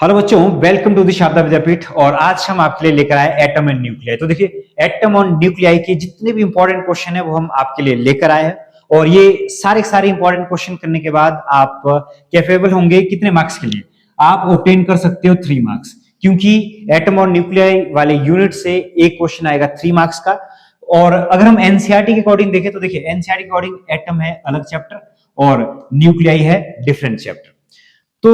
Hello बच्चों, welcome to the Sharda विद्यापीठ। और आज हम आपके लिए लेकर आए एटम एंड न्यूक्लियाई। तो देखिए, एटम और न्यूक्लियाई के जितने भी इंपॉर्टेंट क्वेश्चन है वो हम आपके लिए लेकर आए हैं। और ये सारे इंपॉर्टेंट क्वेश्चन करने के बाद आप कैपेबल होंगे कितने मार्क्स के लिए? आप ऑब्टेन कर सकते हो 3 मार्क्स, क्योंकि एटम और न्यूक्लियाई वाले यूनिट से एक क्वेश्चन आएगा 3 मार्क्स का। और अगर हम एनसीईआरटी के अकॉर्डिंग देखें तो देखिए, एनसीईआरटी के अकॉर्डिंग एटम है अलग चैप्टर और न्यूक्लियाई है डिफरेंट चैप्टर। तो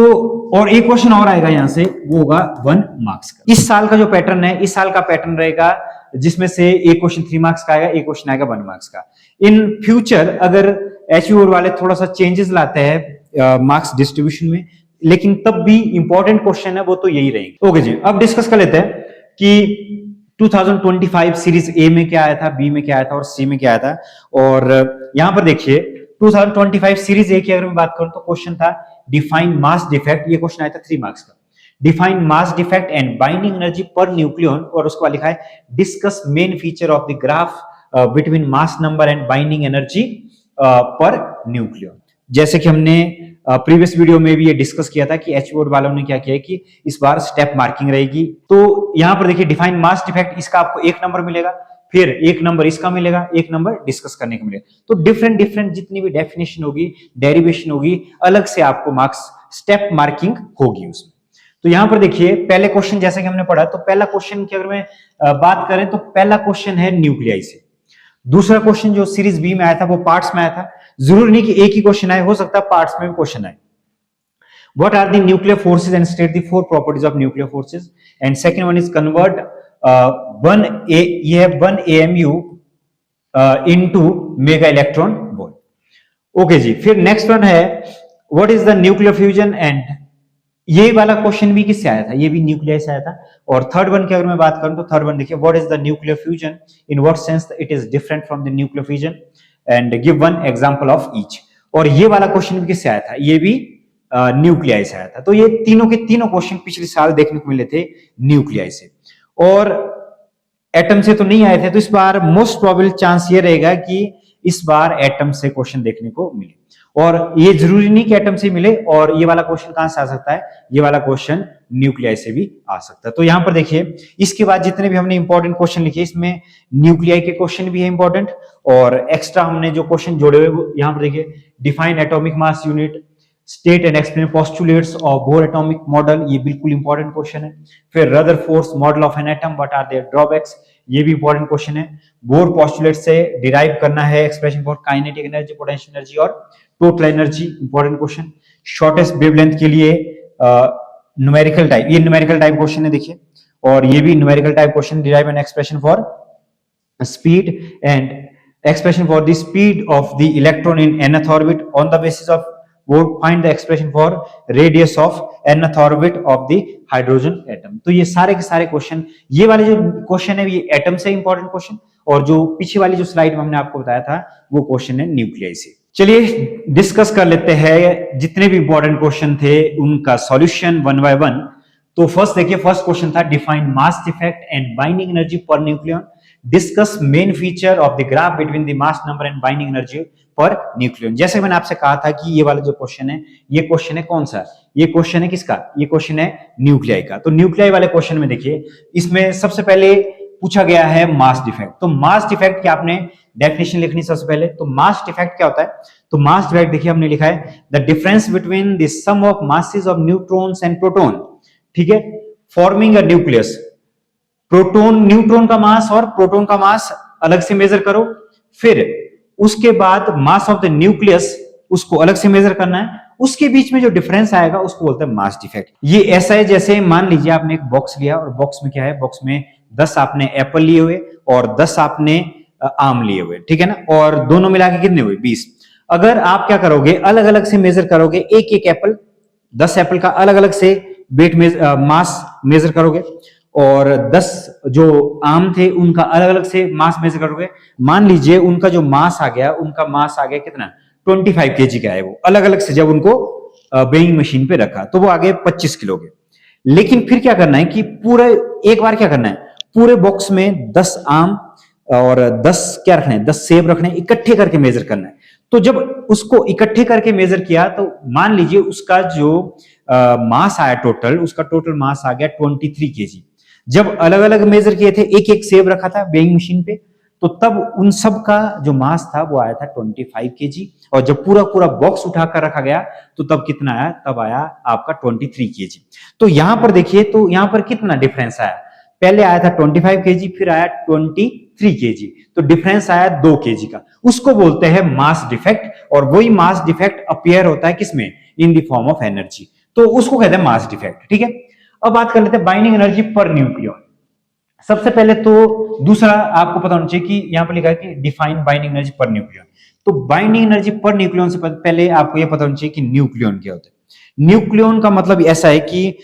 और एक क्वेश्चन और आएगा यहां से, वो होगा 1 मार्क्स का। इस साल का जो पैटर्न है, इस साल का पैटर्न रहेगा जिसमें से एक क्वेश्चन 3 मार्क्स का आएगा, एक क्वेश्चन आएगा 1 मार्क्स का। इन फ्यूचर अगर एचयूआर वाले थोड़ा सा चेंजेस लाते हैं मार्क्स डिस्ट्रीब्यूशन में, लेकिन तब भी इंपॉर्टेंट क्वेश्चन है वो तो यही रहेंगे। ओके जी, अब डिस्कस कर लेते हैं कि 2025 सीरीज ए में क्या आया था, बी में क्या आया था और सी में क्या आया था। और यहां पर देखिए 2025 सीरीज ए की अगर मैं बात करूं तो क्वेश्चन था डिफाइन मास डिफेक्ट। ये क्वेश्चन आया था 3 मार्क्स का। Define mass defect and binding energy per nucleon, और उसको लिखा है discuss main feature of the graph between mass number and binding energy per nucleon. जैसे कि हमने प्रीवियस वीडियो में भी ये डिस्कस किया था कि एच बोर्ड वालों ने क्या किया कि इस बार स्टेप मार्किंग रहेगी। तो यहां पर देखिए डिफाइन मास डिफेक्ट, इसका आपको 1 नंबर मिलेगा, फिर 1 नंबर इसका मिलेगा, 1 नंबर डिस्कस करने को मिलेगा। तो डिफरेंट जितनी भी डेफिनेशन होगी, डेरिवेशन होगी, अलग से आपको मार्क्स स्टेप मार्किंग होगी उसमें। तो यहां पर देखिए पहले क्वेश्चन जैसे कि हमने पढ़ा, तो पहला क्वेश्चन की अगर मैं बात करें तो पहला क्वेश्चन है न्यूक्लियाई से। दूसरा क्वेश्चन जो सीरीज बी में आया था वो पार्ट्स में आया था। जरूर नहीं कि एक ही क्वेश्चन आए, हो सकता है पार्ट्स में भी क्वेश्चन आए। What are the nuclear forces and state the 4 properties of nuclear forces? And second one is convert ये है 1 AMU into mega electron volt. Okay जी, फिर नेक्स्ट वन है what is the nuclear fusion and, ये वाला question भी किससे आया था? ये भी न्यूक्लियर से आया था। और थर्ड वन की अगर मैं बात करूं तो थर्ड वन देखिए, what is the nuclear fusion, in what sense it is different from the nuclear fusion and give one example of each. और ये वाला क्वेश्चन भी किससे आया था? ये भी न्यूक्लियाई से आया था। तो ये तीनों के तीनों क्वेश्चन पिछले साल देखने को मिले थे न्यूक्लियाई से, और एटम से तो नहीं आए थे। तो इस बार मोस्ट प्रोबेबल चांस ये रहेगा कि इस बार एटम से क्वेश्चन देखने को मिले, और ये जरूरी नहीं कि एटम से मिले। और ये वाला क्वेश्चन कहां से आ सकता है? ये वाला क्वेश्चन न्यूक्लियाई से भी आ सकता है। तो यहां पर देखिए इसके बाद जितने भी हमने इंपॉर्टेंट क्वेश्चन लिखे, इसमें न्यूक्लियाई के क्वेश्चन भी है इंपॉर्टेंट, और एक्स्ट्रा हमने जो क्वेश्चन जोड़े हुए यहां पर देखिए, define atomic mass unit, state and explain postulates of Bohr atomic model, ये बिल्कुल इंपॉर्टेंट क्वेश्चन है। फिर Rutherford model of an atom, what are their drawbacks, ये भी इंपॉर्टेंट क्वेश्चन है। बोर पोस्टुलेट से डिराइव करना है expression for kinetic energy, potential energy और total energy, important question. Shortest wavelength के लिए न्यूमेरिकल टाइप, ये न्यूमेरिकल टाइप क्वेश्चन है देखिए, और ये भी numerical type question, derive an expression for speed and expression for the speed of the electron in nth orbit on the basis of वो find the expression for radius of nth orbit of the hydrogen atom. तो ये सारे के सारे question, ये वाले जो question है ये एटम से इंपॉर्टेंट क्वेश्चन, और जो पीछे वाली जो स्लाइड में हमने आपको बताया था वो क्वेश्चन है न्यूक्लियाई से। चलिए डिस्कस कर लेते हैं जितने भी इंपॉर्टेंट क्वेश्चन थे उनका सॉल्यूशन वन बाय वन। तो फर्स्ट देखिए, फर्स्ट क्वेश्चन था define mass defect and binding energy per nucleon, discuss main feature of the graph between the mass number and binding energy per nucleon. जैसे मैंने आपसे कहा था कि ये वाला जो क्वेश्चन है, ये क्वेश्चन है कौन सा? ये क्वेश्चन है किसका? ये क्वेश्चन है न्यूक्लियाई का। तो न्यूक्लियाई वाले क्वेश्चन में देखिए, इसमें सबसे पहले पूछा गया है मास डिफेक्ट। तो मास डिफेक्ट की आपने डेफिनेशन लिखनी सबसे पहले। तो मास डिफेक्ट क्या होता है? तो मास डिफेक्ट देखिए हमने लिखा है the difference between the sum of masses of neutrons and proton, ठीक है, forming a nucleus. Proton, neutron का मास और प्रोटॉन का मास अलग से मेजर करो, फिर उसके बाद मास ऑफ द न्यूक्लियस उसको अलग से मेजर करना है, उसके बीच में जो डिफरेंस आएगा उसको बोलते हैं मास डिफेक्ट। ये ऐसा है जैसे मान लीजिए आपने एक बॉक्स लिया, और बॉक्स में क्या है? बॉक्स में 10 आपने एप्पल लिए हुए और 10 आपने आम लिए हुए, ठीक है ना, और दोनों मिला के कितने हुए? 20। अगर आप क्या करोगे, अलग अलग से मेजर करोगे, एक एक एप्पल, 10 एप्पल का अलग अलग से वेट में मास मेजर करोगे, और 10 जो आम थे उनका अलग अलग से मास मेजर करोगे, मान लीजिए उनका जो मास आ गया, उनका मास आ गया कितना? 25 kg का है वो। अलग अलग से जब उनको वेइंग मशीन पे रखा तो वो आ गए 25 किलो के। लेकिन फिर क्या करना है कि पूरे एक बार क्या करना है, पूरे बॉक्स में 10 आम और 10 क्या रखना है, 10 सेब रखने, इकट्ठे करके मेजर करना है। तो जब उसको इकट्ठे करके मेजर किया तो मान लीजिए उसका जो मास आया टोटल, उसका टोटल मास आ गया 23 केजी। जब अलग अलग मेजर किए थे, एक एक सेब रखा था वेइंग मशीन पे, तो तब उन सब का जो मास था वो आया था 25 केजी। और जब पूरा पूरा बॉक्स उठाकर रखा गया तो तब कितना आया, तब आया आपका 23 केजी। तो यहां पर देखिए, तो यहां पर कितना डिफरेंस आया, पहले आया था 25 केजी, फिर आया 23 केजी, तो डिफरेंस आया 2 केजी का। उसको बोलते हैं मास डिफेक्ट, और वही मास डिफेक्ट अपीयर होता है किसमें, in the form of energy, तो उसको कहते हैं मास डिफेक्ट। ठीक है, अब बात कर लेते हैं बाइंडिंग एनर्जी पर न्यूक्लियन। सबसे पहले तो दूसरा आपको पता होना चाहिए कि यहां पर लिखा है कि define binding energy per nucleon. तो बाइंडिंग एनर्जी पर न्यूक्लियन से पहले आपको यह पता होना चाहिए कि न्यूक्लियन क्या होता है। न्यूक्लियन का मतलब ऐसा है कि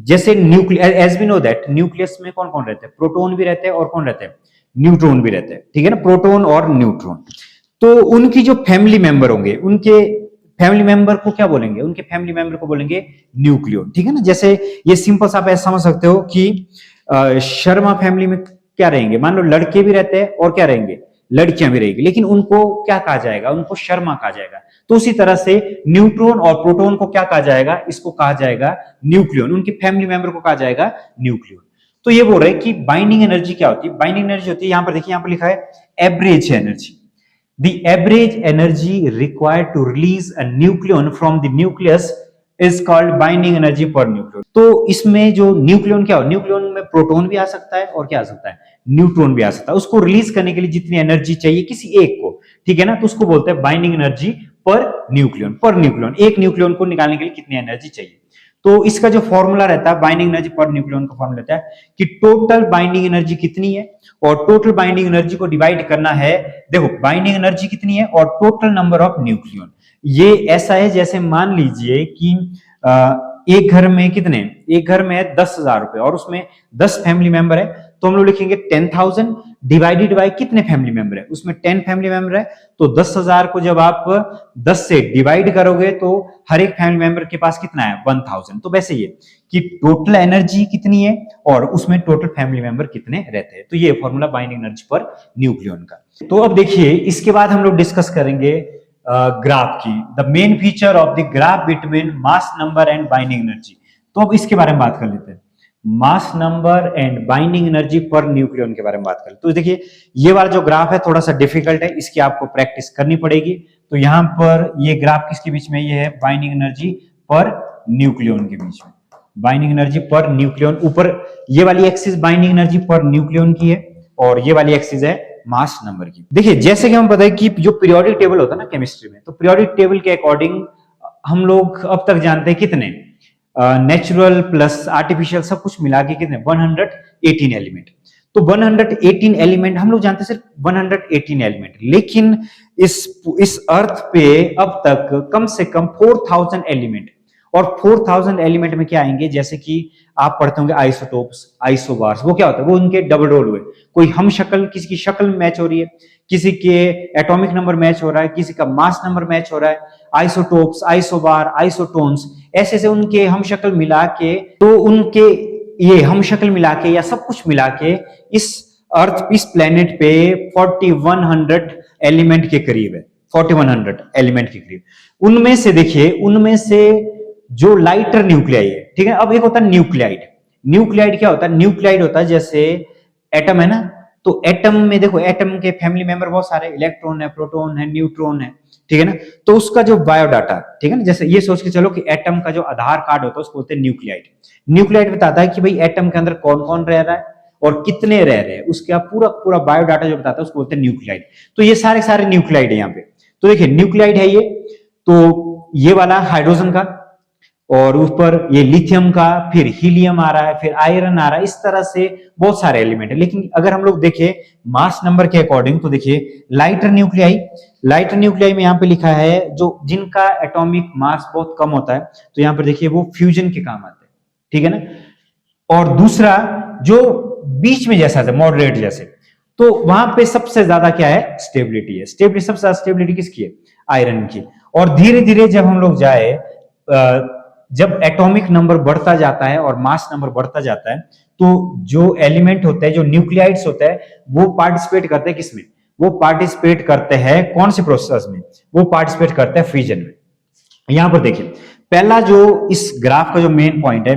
जैसे nucleus, as we know that nucleus में कौन कौन रहते हैं, प्रोटॉन भी रहते हैं और कौन रहते हैं, न्यूट्रॉन भी रहते हैं। ठीक है ना, प्रोटॉन और न्यूट्रॉन। तो उनकी जो फैमिली मेंबर होंगे, उनके फैमिली मेंबर को क्या बोलेंगे, उनके फैमिली मेंबर को बोलेंगे न्यूक्लियन। ठीक है ना, जैसे ये सिंपल सा आप ऐसा समझ सकते हो कि शर्मा फैमिली में क्या रहेंगे, मान लो लड़के भी रहते हैं और क्या रहेंगे, लड़कियां भी रहेगी, लेकिन उनको क्या कहा जाएगा, उनको शर्मा कहा जाएगा। तो उसी तरह से न्यूट्रॉन और प्रोटॉन को क्या कहा जाएगा, इसको कहा जाएगा न्यूक्लियन, उनके फैमिली मेंबर को कहा जाएगा न्यूक्लियन। तो ये बोल रहे हैं कि बाइंडिंग एनर्जी क्या होती है, बाइंडिंग एनर्जी होती है, यहां पर देखिए, यहां पर लिखा है average energy. The average energy required to release a nucleon from the nucleus is called binding energy per nucleon। तो इसमें जो न्यूक्लियन क्या हो, न्यूक्लियन में प्रोटॉन भी आ सकता है और क्या आ सकता है, न्यूट्रॉन भी आ सकता है। उसको रिलीज करने के लिए जितनी एनर्जी चाहिए किसी एक को, ठीक है ना, तो उसको बोलते हैं binding energy per nucleon. Per nucleon, एक न्यूक्लियन को निकालने के लिए कितनी एनर्जी चाहिए। तो इसका जो फॉर्मूला रहता है बाइंडिंग एनर्जी पर न्यूक्लियन का फॉर्मूला रहता है कि टोटल बाइंडिंग एनर्जी कितनी है, और टोटल बाइंडिंग एनर्जी को डिवाइड करना है, देखो बाइंडिंग एनर्जी कितनी है और टोटल नंबर ऑफ न्यूक्लियन। ये ऐसा है जैसे मान लीजिए कि एक घर में कितने, एक घर में है 10,000 रुपए और उसमें 10 फैमिली मेंबर है, तो हम लोग लिखेंगे 10,000 डिवाइडेड बाय कितने फैमिली मेंबर है, उसमें 10 फैमिली मेंबर है, तो 10,000 को जब आप 10 से डिवाइड करोगे तो हर एक फैमिली मेंबर के पास कितना है, 1000। तो वैसे ये कि टोटल एनर्जी कितनी है और उसमें टोटल फैमिली मेंबर कितने रहते हैं। तो ये formula binding energy per nucleon का। तो अब देखिए, इसके बाद हम लोग डिस्कस करेंगे ग्राफ की, the main feature of the graph between mass number and binding energy. तो अब इसके बारे में बात कर लेते हैं, mass number and binding energy per nucleon के बारे में बात करें। तो देखिए, ये वाला जो ग्राफ है थोड़ा सा डिफिकल्ट है, इसकी आपको प्रैक्टिस करनी पड़ेगी। तो यहां पर ये ग्राफ किसके बीच में, ये है बाइंडिंग एनर्जी पर न्यूक्लियन के बीच में, बाइंडिंग एनर्जी पर न्यूक्लियन। ऊपर ये वाली axis binding energy per nucleon की है और ये वाली एक्सिस है मास नंबर की। देखिए, जैसे कि हम पता है कि जो पीरियोडिक टेबल होता है ना केमिस्ट्री में, तो पीरियोडिक टेबल के अकॉर्डिंग हम लोग अब तक जानते हैं कितने, नेचुरल प्लस आर्टिफिशियल सब कुछ मिला के कितने, 118 एलिमेंट। तो 118 एलिमेंट हम लोग जानते हैं, सिर्फ 118 एलिमेंट, लेकिन इस अर्थ पे अब तक कम से कम 4000 एलिमेंट, और 4000 एलिमेंट में क्या आएंगे, जैसे कि आप पढ़ते होंगे आइसोटोप्स, आइसोबार्स, वो क्या होता है, वो उनके डबल रोल हुए, कोई हम शक्ल, किसी की शक्ल मैच हो रही है, किसी के एटॉमिक नंबर मैच हो रहा है, किसी का मास नंबर मैच हो रहा है, आइसोटोप्स, आइसोबार, आइसोटोन्स, ऐसे ऐसे उनके हम शक्ल मिला के, तो उनके ये हम शक्ल मिला के या सब कुछ मिला के इस अर्थ, इस प्लेनेट पे 4100 एलिमेंट के करीब है, 4100 एलिमेंट के करीब। उनमें से देखिए, उनमें से जो लाइटर न्यूक्लियाई है, ठीक है। अब एक होता है न्यूक्लियाइड। न्यूक्लियाइड क्या होता है, न्यूक्लियाइड होता है जैसे एटम है ना, तो एटम में देखो, एटम के फैमिली मेंबर बहुत सारे, इलेक्ट्रॉन है, प्रोटॉन है, न्यूट्रॉन है, ठीक है ना। तो उसका जो बायोडाटा, ठीक है ना, जैसे ये सोच के चलो कि एटम का जो आधार कार्ड होता है उसको बोलते हैं न्यूक्लियाइड। न्यूक्लियाइड बताता है कि भाई एटम के अंदर कौन कौन रह रहा है और कितने रह रहे हैं, उसका पूरा पूरा बायोडाटा जो बताता है उसको बोलते हैं न्यूक्लियाइड। तो ये सारे सारे न्यूक्लियाइड है यहाँ पे। तो देखिए, न्यूक्लियाइड है ये, तो ये वाला हाइड्रोजन का, और ऊपर ये लिथियम का, फिर हीलियम आ रहा है, फिर आयरन आ रहा है, इस तरह से बहुत सारे एलिमेंट है। लेकिन अगर हम लोग देखें मास नंबर के अकॉर्डिंग, तो देखिए लाइटर न्यूक्लियाई, लाइटर न्यूक्लियाई में यहाँ पे लिखा है जो जिनका एटॉमिक मास बहुत कम होता है, तो यहाँ पर देखिए वो फ्यूजन के काम आते हैं, ठीक है ना। और दूसरा जो बीच में जैसा मॉडरेट जैसे, तो वहां पे सबसे ज्यादा क्या है, स्टेबिलिटी है। स्टेबिलिटी, सबसे ज्यादा स्टेबिलिटी किसकी है, आयरन की। और धीरे धीरे जब हम लोग जाए, जब एटॉमिक नंबर बढ़ता जाता है और मास नंबर बढ़ता जाता है, तो जो एलिमेंट होते हैं, जो न्यूक्लियाइड्स होते हैं, वो पार्टिसिपेट करते हैं किसमें, वो पार्टिसिपेट करते हैं कौन से प्रोसेस में, वो पार्टिसिपेट करते हैं फ्यूजन में। यहां पर देखिए, पहला जो इस ग्राफ का जो मेन पॉइंट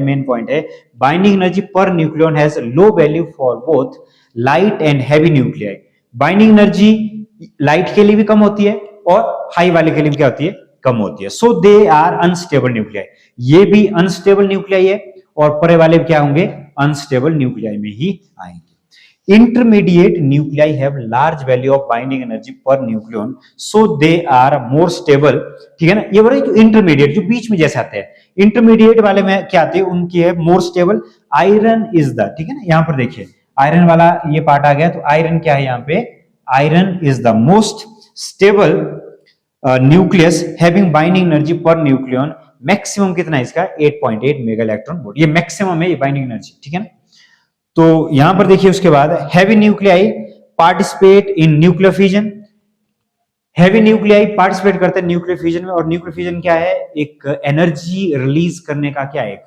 है binding energy per nucleon has low value for both light and heavy nuclei. Binding energy light के लिए भी कम होती है और हाई वाले के लिए भी क्या होती है, कम होती है। सो दे आर अनस्टेबल न्यूक्लियाई, ये भी अनस्टेबल न्यूक्लियाई है और परे वाले क्या होंगे, अनस्टेबल न्यूक्लियाई में ही आएंगे। Intermediate nuclei have large value of binding energy per nucleon, so they are more stable। ठीक है ना, ये बोल रहे जो इंटरमीडिएट जो बीच में जैसे आते हैं, इंटरमीडिएट वाले में क्या आते हैं, उनकी है more stable. Iron is the, ठीक है ना, यहाँ पर देखिए आयरन वाला ये पार्ट आ गया, तो आयरन क्या है यहाँ पे, iron is the most stable nucleus having binding energy per nucleon. Maximum कितना है इसका, 8.8 मेगा इलेक्ट्रॉन वोल्ट, ये मैक्सिमम है ये बाइंडिंग एनर्जी, ठीक है ना। तो यहां पर देखिए उसके बाद heavy nuclei participate in nuclear fusion. Heavy nuclei participate करते हैं न्यूक्लियर फ्यूजन में, और न्यूक्लियर फ्यूजन क्या है, एक एनर्जी रिलीज करने का क्या है,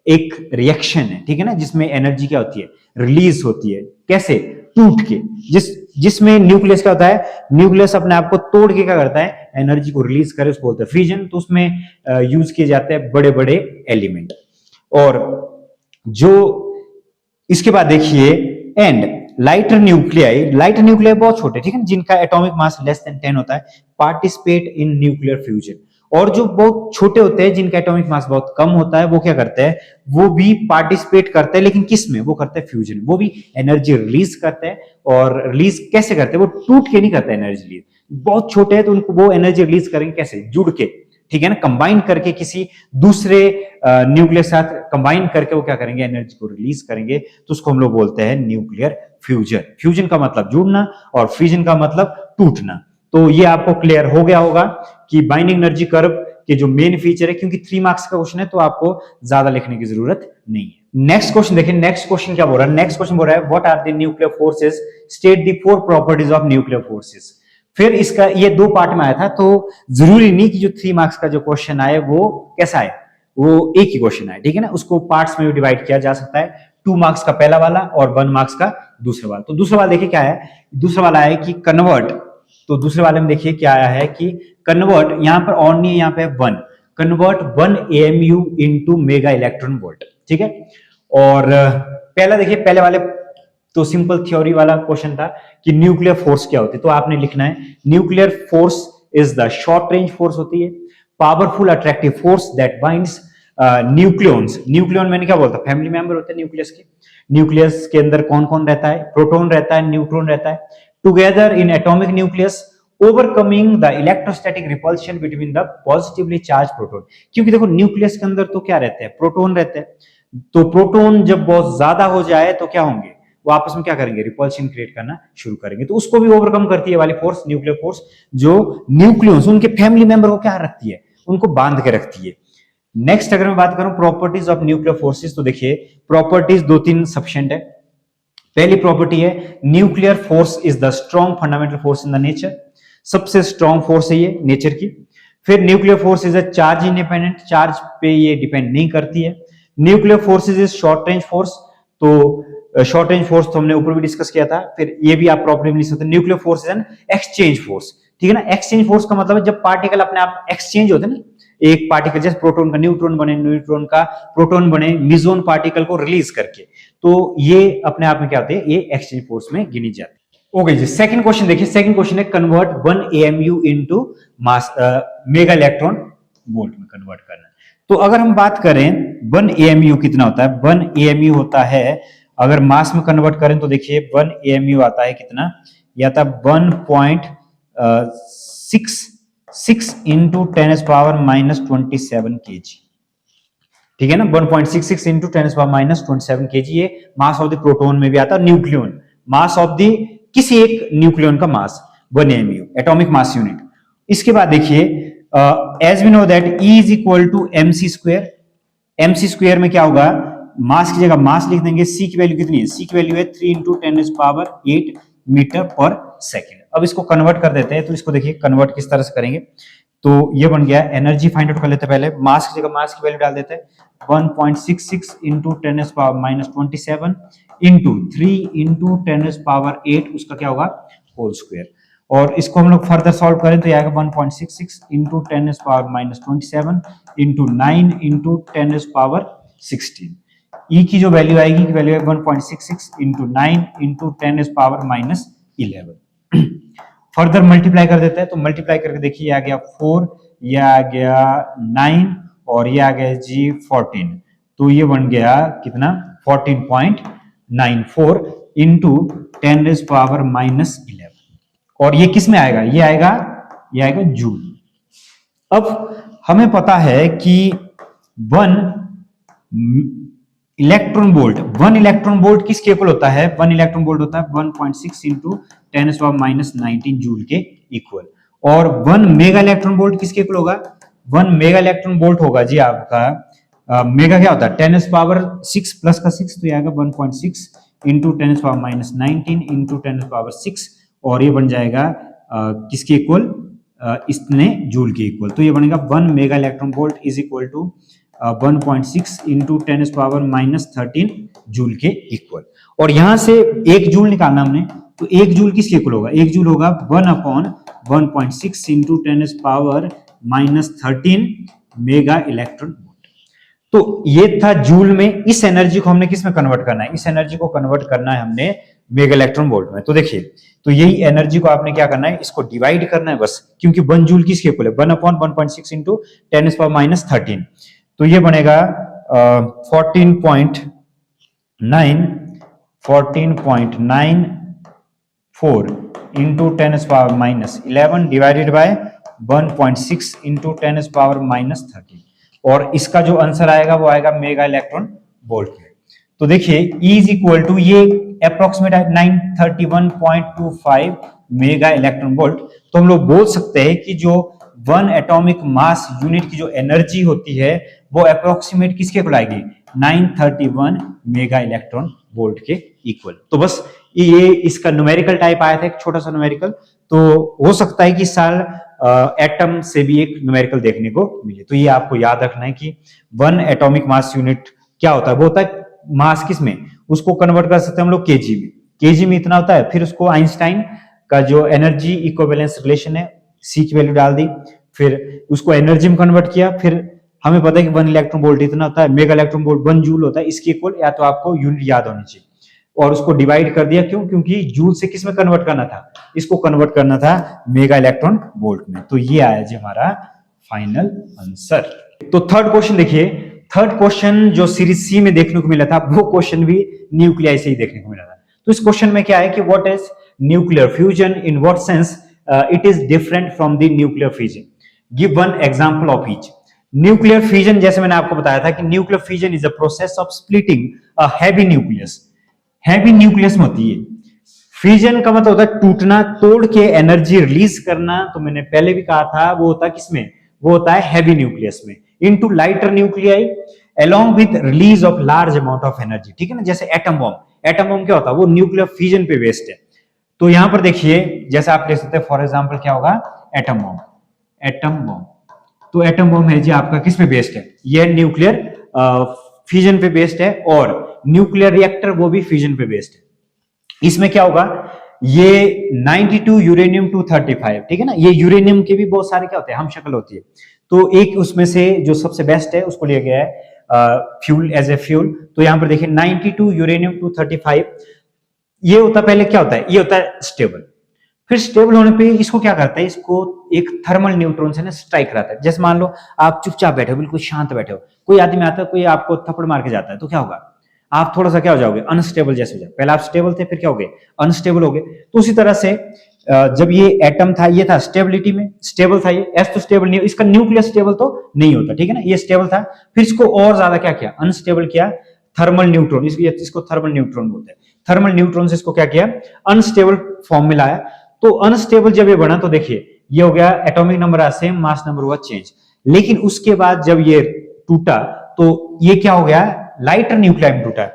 एक रिएक्शन है, ठीक है ना, जिसमें एनर्जी क्या होती है, रिलीज होती है। कैसे, टूट के, जिसमें न्यूक्लियस क्या होता है, न्यूक्लियस अपने आप को तोड़ के क्या करता है, एनर्जी को रिलीज करे, उसको बोलते हैं फ्यूजन। तो उसमें यूज किए जाते हैं बड़े बड़े एलिमेंट। और जो इसके बाद देखिए एंड लाइटर न्यूक्लियाई बहुत छोटे, ठीक है, जिनका एटॉमिक मास लेस देन 10 होता है, पार्टिसिपेट इन न्यूक्लियर फ्यूजन। और जो बहुत छोटे होते हैं, जिनका एटॉमिक मास बहुत कम होता है, वो क्या करते हैं, वो भी पार्टिसिपेट करते हैं, लेकिन किस में, वो करते हैं फ्यूजन। वो भी एनर्जी रिलीज करते हैं, और रिलीज कैसे करते हैं, वो टूट के नहीं करते एनर्जी रिलीज। बहुत छोटे हैं तो उनको वो एनर्जी रिलीज करेंगे कैसे, जुड़ के, ठीक है ना, कंबाइन करके किसी दूसरे न्यूक्लियस साथ कंबाइन करके वो क्या करेंगे, एनर्जी को रिलीज करेंगे। तो उसको हम लोग बोलते हैं न्यूक्लियर फ्यूजन। फ्यूजन का मतलब जुड़ना और फ्यूजन का मतलब टूटना। तो ये आपको क्लियर हो गया होगा कि बाइंडिंग एनर्जी कर्व के जो मेन फीचर है, क्योंकि 3 मार्क्स का क्वेश्चन है तो आपको ज्यादा लिखने की जरूरत नहीं है। नेक्स्ट क्वेश्चन देखिए, नेक्स्ट क्वेश्चन क्या बोल रहा है, नेक्स्ट क्वेश्चन बोल रहा है what are the nuclear forces, state the 4 properties of nuclear forces. फिर इसका ये 2 पार्ट में आया था, तो जरूरी नहीं कि जो 3 मार्क्स का जो क्वेश्चन आए वो कैसा है, वो एक ही क्वेश्चन आए, ठीक है ना, उसको पार्ट्स में भी डिवाइड किया जा सकता है। 2 मार्क्स का पहला वाला और 1 मार्क्स का दूसरा वाला। तो दूसरा वाला देखिए क्या है, दूसरा वाला है कि कन्वर्ट। तो दूसरे वाले में देखिए क्या आया है कि कन्वर्ट, यहां पर ऑन नहीं है, यहां पे 1, convert 1 AMU into mega electron volt, ठीक है। और पहला देखिए, पहले वाले तो सिंपल थ्योरी वाला क्वेश्चन था कि न्यूक्लियर फोर्स क्या होती है, तो आपने लिखना है nuclear force is the short range force होती है, powerful attractive force that binds nucleons. Nucleon मैंने क्या बोलता, फैमिली मेंबर होते हैं न्यूक्लियस के। न्यूक्लियस के अंदर कौन कौन रहता है, प्रोटॉन रहता है, न्यूट्रॉन रहता है, together in atomic nucleus overcoming the electrostatic repulsion between the positively charge proton. क्योंकि देखो न्यूक्लियस के अंदर तो क्या रहते हैं, प्रोटॉन रहते हैं, तो प्रोटॉन जब बहुत ज्यादा हो जाए तो क्या होंगे, वो आपस में क्या करेंगे, रिपल्शन क्रिएट करना शुरू करेंगे। तो उसको भी ओवरकम करती है वाली फोर्स, न्यूक्लियर फोर्स, जो न्यूक्लियस उनके फैमिली मेंबर को क्या रखती है, उनको बांध के रखती है। नेक्स्ट अगर मैं बात करूं प्रॉपर्टीज ऑफ न्यूक्लियर फोर्सेस, तो देखिए प्रॉपर्टीज 2-3 सफिशिएंट है। पहली प्रॉपर्टी है nuclear force is the strong fundamental force in the nature. सबसे स्ट्रॉन्ग फोर्स है ये नेचर की। फिर nuclear force is a charge independent, charge पे ये डिपेंड नहीं करती है। Nuclear forces is short range force, तो शॉर्ट रेंज फोर्स तो हमने ऊपर भी डिस्कस किया था। फिर ये भी आप प्रॉपर्टी लिख सकते हैं, nuclear force is an exchange force, ठीक है ना। एक्सचेंज फोर्स का मतलब है जब पार्टिकल अपने आप एक्सचेंज होते हैं ना, एक पार्टिकल जैसे प्रोटॉन का न्यूट्रॉन बने, न्यूट्रॉन का प्रोटॉन बने, मिजोन पार्टिकल को रिलीज करके, तो ये अपने आप में क्या होते हैं, ये एक्सचेंज फोर्स में गिनी जाती है। ओके जी, सेकंड क्वेश्चन देखिए, सेकंड क्वेश्चन है convert 1 AMU into mass mega electron volt में कन्वर्ट करना। तो अगर हम बात करें 1 AMU कितना होता है, 1 AMU होता है, अगर मास में कन्वर्ट करें तो देखिए 1 AMU आता है कितना, यह आता है 1.66 इंटू 10⁻⁻27 kg, ठीक है ना। 1.66 इंटू 10⁻⁻27 kg ये मास ऑफ द प्रोटॉन में भी आता है। न्यूक्लियन मास ऑफ द किसी एक न्यूक्लियन का mass 1 AMU atomic mass unit. इसके बाद देखिए as we know that E is equal to MC square. MC square में क्या होगा, मास की जगह मास लिख देंगे। C की वैल्यू कितनी है, C की वैल्यू है 3 इंटू 10⁸ मीटर पर सेकेंड। अब इसको कन्वर्ट कर देते हैं, तो इसको देखिए कन्वर्ट किस तरह से करेंगे। तो ये बन गया, एनर्जी फाइंड आउट कर लेते हैं। पहले मास की जगह मास की वैल्यू डाल देते हैं, 1.66 इंटू 10⁻⁻27 इंटू 3 इंटू 10⁸, उसका क्या होगा होल स्क्वायर। और इसको हम लोग फर्दर सॉल्व करें तो ये आएगा 1.66 इंटू 10⁻⁻27 इंटू 9 इंटू 10⁻16। ई की जो वैल्यू आएगी की वैल्यू है 1.66 इंटू 9 इंटू 10⁻11। फर्दर मल्टीप्लाई कर देते हैं तो मल्टीप्लाई करके देखिए आ गया 4, ये आ गया 9 और ये आ गया जी 14, तो ये बन गया कितना 14.94 इंटू 10⁻11 और ये किस में आएगा, ये आएगा जूल। अब हमें पता है कि 1 इलेक्ट्रॉन वोल्ट किसके इक्वल होता है, 1 इलेक्ट्रॉन वोल्ट होता है 1.6 इंटू 10⁻19 जूल के इक्वल। और 1 मेगा इलेक्ट्रॉन वोल्ट किसके इक्वल होगा, 1 मेगा इलेक्ट्रॉन वोल्ट होगा जी आपका मेगा क्या होता है 10⁻6 प्लस का 6 तो ये आएगा 1.6 इंटू 10⁻19 इंटू 10⁻6 और ये बन जाएगा किसके इक्वल, इतने जूल के इक्वल। तो ये बनेगा 1 mega electron volt is equal to 1.6 into 10⁻13 joule के इक्वल। और यहां से 1 जूल निकालना हमने, तो 1 जूल किसके इक्वल होगा, 1 जूल होगा 1/1.6 इंटू 10⁻13 मेगा इलेक्ट्रॉन वोल्ट। तो ये था जूल में। इस एनर्जी को हमने किस में कन्वर्ट करना है, इस एनर्जी को कन्वर्ट करना है हमने मेगा इलेक्ट्रॉन वोल्ट में। तो देखिए, तो यही एनर्जी को आपने क्या करना है, इसको डिवाइड करना है बस, क्योंकि 1 जूल किसके इक्वल है 1/1.6 इंटू 10⁻13। तो ये बनेगा 14.94 इंटू 10⁻11 डिवाइडेड बाय 1.6 इंटू 10⁻13 और इसका जो आंसर आएगा वो आएगा मेगा इलेक्ट्रॉन वोल्ट में। तो देखिए E इज इक्वल टू ये अप्रोक्सीमेट 931.25 मेगा इलेक्ट्रॉन वोल्ट। तो हम लोग बोल सकते हैं कि जो 1 एटॉमिक मास यूनिट की जो एनर्जी होती है वो अप्रोक्सीमेट किसके इक्वल आएगी 931 मेगा इलेक्ट्रॉन वोल्ट के इक्वल। तो बस ये इसका न्यूमेरिकल टाइप आया था, एक छोटा सा न्यूमेरिकल। तो हो सकता है कि इस साल एटम से भी एक न्यूमेरिकल देखने को मिले। तो ये आपको याद रखना है कि 1 एटॉमिक मास यूनिट क्या होता है, वो होता है मास किस में, उसको कन्वर्ट कर सकते हैं हम लोग केजी में। केजी में इतना होता है, फिर उसको आइंस्टाइन का जो एनर्जी इक्विवेलेंस रिलेशन है सी की वैल्यू डाल दी, फिर उसको एनर्जी में कन्वर्ट किया, फिर हमें पता है कि 1 इलेक्ट्रॉन वोल्ट इतना होता है, मेगा इलेक्ट्रॉन वोल्ट 1 जूल होता है, इसके इक्वल या तो आपको यूनिट याद होनी चाहिए। और उसको डिवाइड कर दिया, क्यों, क्योंकि जूल से किस में कन्वर्ट करना था, इसको कन्वर्ट करना था मेगा इलेक्ट्रॉन वोल्ट में। तो ये आया जी हमारा फाइनल आंसर। तो थर्ड क्वेश्चन देखिए, थर्ड क्वेश्चन जो सीरीज सी में देखने को मिला था वो क्वेश्चन भी न्यूक्लियाई से ही देखने को मिला था। तो इस क्वेश्चन में क्या है कि what is nuclear fusion, in what sense it is different from the nuclear fission, give one example of each. Nuclear fission, जैसे मैंने आपको बताया था कि nuclear fission is a process of splitting a heavy nucleus. Heavy nucleus में होती है। Fission का मतलब होता है टूटना, तोड़ के एनर्जी रिलीज करना। तो मैंने पहले भी कहा था वो होता है किसमें, वो होता है हैवी न्यूक्लियस में। Into lighter nuclei along with release of large amount of energy, ठीक है ना। जैसे एटम बॉम्ब, एटम बॉम्ब क्या होता है, वो न्यूक्लियर फिजन पे बेस्ड है। तो यहां पर देखिए, जैसे आप ले सकते हैं फॉर एग्जांपल क्या होगा, एटम बॉम्ब। एटम बॉम्ब, तो एटम बॉम्ब है जी आपका किस पे बेस्ड है, ये न्यूक्लियर फिजन पे बेस्ड है। और न्यूक्लियर रिएक्टर वो भी फिजन पे बेस्ड है। इसमें क्या होगा, ये 92 यूरेनियम 235, ठीक है ना। ये यूरेनियम के भी बहुत सारे क्या होते हैं, हम शक्ल होती है। तो एक उसमें से जो सबसे बेस्ट है उसको लिया गया है फ्यूल, एज ए फ्यूल। तो यहां पर देखिए 92 यूरेनियम 235, ये होता है, पहले क्या होता है, ये होता है स्टेबल। फिर स्टेबल होने पे इसको क्या करता है, इसको एक थर्मल न्यूट्रॉन से ना स्ट्राइक कराता है। जैसे मान लो आप चुपचाप बैठे हो, बिल्कुल शांत बैठे हो, कोई आदमी आता है, कोई आपको थप्पड़ मार के जाता है, तो क्या होगा, आप थोड़ा सा क्या हो जाओगे, अनस्टेबल जैसे हो जाए। पहले आप स्टेबल थे, फिर क्या हो गए, अनस्टेबल हो गए। तो उसी तरह से जब ये एटम था, ये था स्टेबिलिटी में, स्टेबल था ये। एस तो स्टेबल नहीं, इसका न्यूक्लियर स्टेबल तो नहीं होता, ठीक है ना। ये स्टेबल था, फिर इसको और ज्यादा क्या किया, अनस्टेबल किया, थर्मल न्यूट्रॉन, इसको थर्मल न्यूट्रॉन बोलते हैं। थर्मल न्यूट्रॉन से इसको क्या किया, अनस्टेबल फॉर्म में लाया। तो अनस्टेबल जब ये बना, तो देखिए ये हो गया atomic number same, mass number हुआ चेंज। लेकिन उसके बाद जब ये टूटा, तो ये क्या हो गया, लाइटर न्यूक्लियाई में टूटा,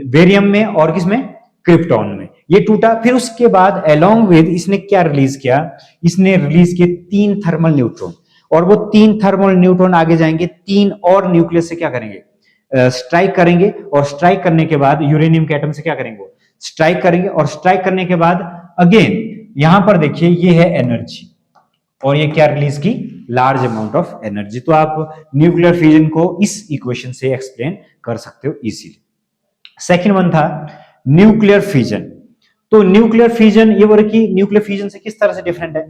बेरियम में और किसमें, क्रिप्टॉन में ये टूटा। फिर उसके बाद अलोंग विद इसने क्या रिलीज किया, इसने रिलीज किए 3 थर्मल न्यूट्रॉन। और वो 3 थर्मल न्यूट्रॉन आगे जाएंगे, 3 और न्यूक्लियस से क्या करेंगे, स्ट्राइक करेंगे। और स्ट्राइक करने के बाद यूरेनियम के एटम से क्या करेंगे, वो स्ट्राइक करेंगे। और स्ट्राइक करने के बाद अगेन यहां पर देखिए ये है एनर्जी और ये क्या रिलीज की, लार्ज अमाउंट ऑफ एनर्जी। तो आप न्यूक्लियर फ्यूजन को इस इक्वेशन से एक्सप्लेन कर सकते हो इजीली। सेकंड वन था न्यूक्लियर फ्यूजन। तो न्यूक्लियर फ्यूजन ये बोले कि न्यूक्लियर फ्यूजन से किस तरह से डिफरेंट है,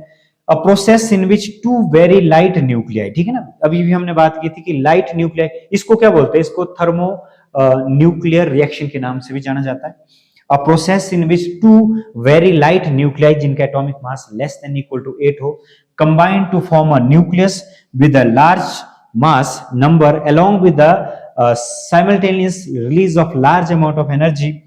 a process in which two very light nuclei, ठीक है ना, अभी भी हमने बात की थी कि लाइट न्यूक्लियाई, इसको क्या बोलते हैं, इसको थर्मो न्यूक्लियर रिएक्शन के नाम से भी जाना जाता है। A process in which two very light nuclei जिनका atomic mass less than equal to 8 हो, combine to form a nucleus with a large mass number along with the simultaneous release of large amount of energy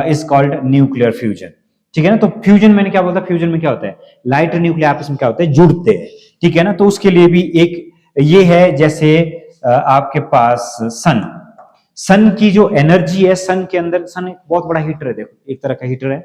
is called nuclear fusion। ठीक है ना, तो fusion मैंने क्या बोला, fusion में क्या होता है, लाइट न्यूक्लियर आपस में क्या होता है, जुड़ते हैं, ठीक है ना। तो उसके लिए भी एक ये है, जैसे आपके पास सन की जो एनर्जी है, सन के अंदर, सन एक बहुत बड़ा हीटर है, देखो एक तरह का हीटर है,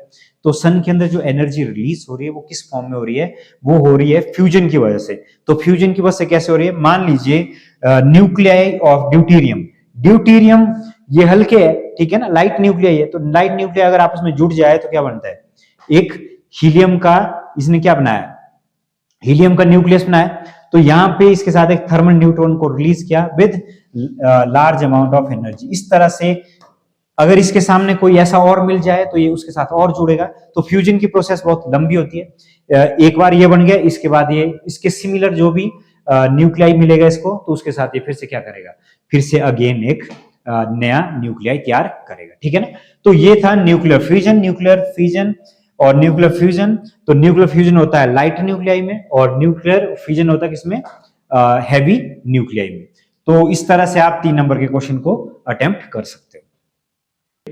तो सन के अंदर जो एनर्जी रिलीज हो रही है वो किस फॉर्म में हो रही है, वो हो रही है फ्यूजन की वजह से। तो फ्यूजन की वजह से कैसे हो रही है, मान लीजिए न्यूक्लियाई ऑफ ड्यूटेरियम, ड्यूटेरियम ये हल्के है, ठीक है ना, लाइट न्यूक्लियाई है, तो लाइट न्यूक्लियाई अगर आपस में जुड़ जाए तो क्या बनता है, एक हीलियम का, इसने क्या बनाया, हीलियम का न्यूक्लियस बनाया, तो यहां पे इसके साथ एक थर्मल न्यूट्रॉन को रिलीज किया with large amount of energy. इस तरह से अगर इसके सामने कोई ऐसा और मिल जाए तो ये उसके साथ और जुड़ेगा। तो फ्यूजन की प्रोसेस बहुत लंबी होती है, एक बार ये बन गया, इसके बाद ये इसके सिमिलर जो भी न्यूक्लियाई मिलेगा इसको, तो उसके साथ ये फिर से क्या करेगा, फिर से अगेन एक नया न्यूक्लियाई तैयार करेगा, ठीक है ना। तो ये था न्यूक्लियर फ्यूजन, न्यूक्लियर फ्यूजन और न्यूक्लियर फ्यूजन। तो न्यूक्लियर फ्यूजन होता है लाइट न्यूक्लियाई में और न्यूक्लियर फ्यूजन होता है किसमें, हैवी न्यूक्लियाई में। तो इस तरह से आप 3 नंबर के क्वेश्चन को अटेम्प्ट कर सकते हो।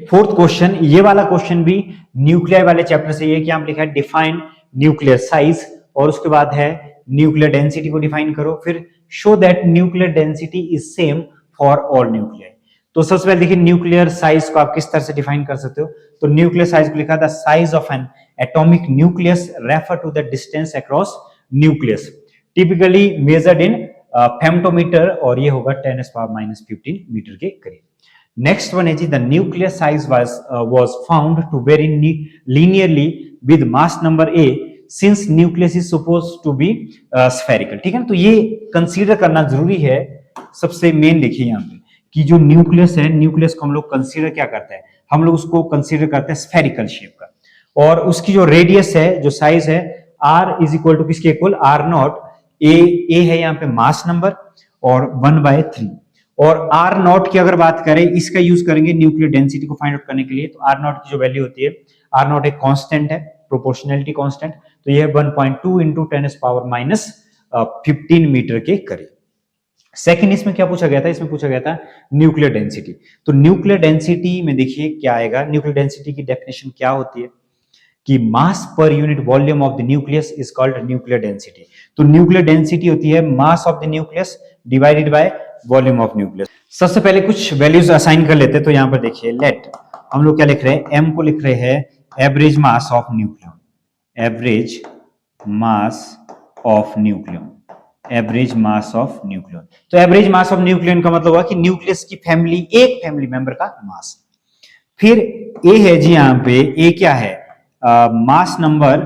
फोर्थ क्वेश्चन, ये वाला क्वेश्चन भी न्यूक्लियाई वाले चैप्टर से, ये क्या लिखा है, डिफाइन न्यूक्लियर साइज, और उसके बाद है न्यूक्लियर डेंसिटी को डिफाइन करो, फिर show that nuclear density is same for all nuclei. तो सबसे पहले देखिए न्यूक्लियर साइज को आप किस तरह से डिफाइन कर सकते हो। तो न्यूक्लियर साइज को लिखा था size of an atomic nucleus refer to the distance across nucleus, typically measured in femtometer, और ये होगा 10⁻⁻15 मीटर के करीब। नेक्स्ट वन है जी, the nuclear size was found to vary linearly with mass number A since nucleus is supposed to be spherical, ठीक है ना। तो ये कंसीडर करना जरूरी है, सबसे मेन देखिए यहाँ पे कि जो न्यूक्लियस है, न्यूक्लियस को हम लोग कंसीडर क्या करते हैं, हम लोग उसको कंसीडर करते हैं स्फेरिकल शेप का, और उसकी जो रेडियस है, जो साइज है, r इज इक्वल टू किसके इक्वल, r0, ए है यहाँ पे मास नंबर और 1/3, और r0 की अगर बात करें, इसका यूज करेंगे न्यूक्लियर डेंसिटी को फाइंड आउट करने के लिए। तो r0 की जो वैल्यू होती है, r0 एक कांस्टेंट है, प्रोपोर्शनैलिटी कांस्टेंट, तो ये 1.2 इंटू 10⁻⁻15 मीटर के करीब। सेकंड इसमें क्या पूछा गया था, इसमें पूछा गया था न्यूक्लियर डेंसिटी। तो न्यूक्लियर डेंसिटी में देखिए क्या आएगा, न्यूक्लियर डेंसिटी की डेफिनेशन क्या होती है कि मास पर unit volume of the nucleus is called nuclear density. तो न्यूक्लियर डेंसिटी होती है mass of the nucleus divided by volume of nucleus. सबसे पहले कुछ वैल्यूज असाइन कर लेते हैं। तो यहां पर देखिए, लेट हम लोग क्या लिख रहे हैं, m को लिख रहे हैं average mass of nucleon, average mass of nucleon, average mass of nucleon. तो एवरेज मास ऑफ न्यूक्लियन का मतलब हुआ कि न्यूक्लियस की फैमिली, एक फैमिली मेंबर का मास। फिर ए है जी, यहां पे ए क्या है, मास नंबर,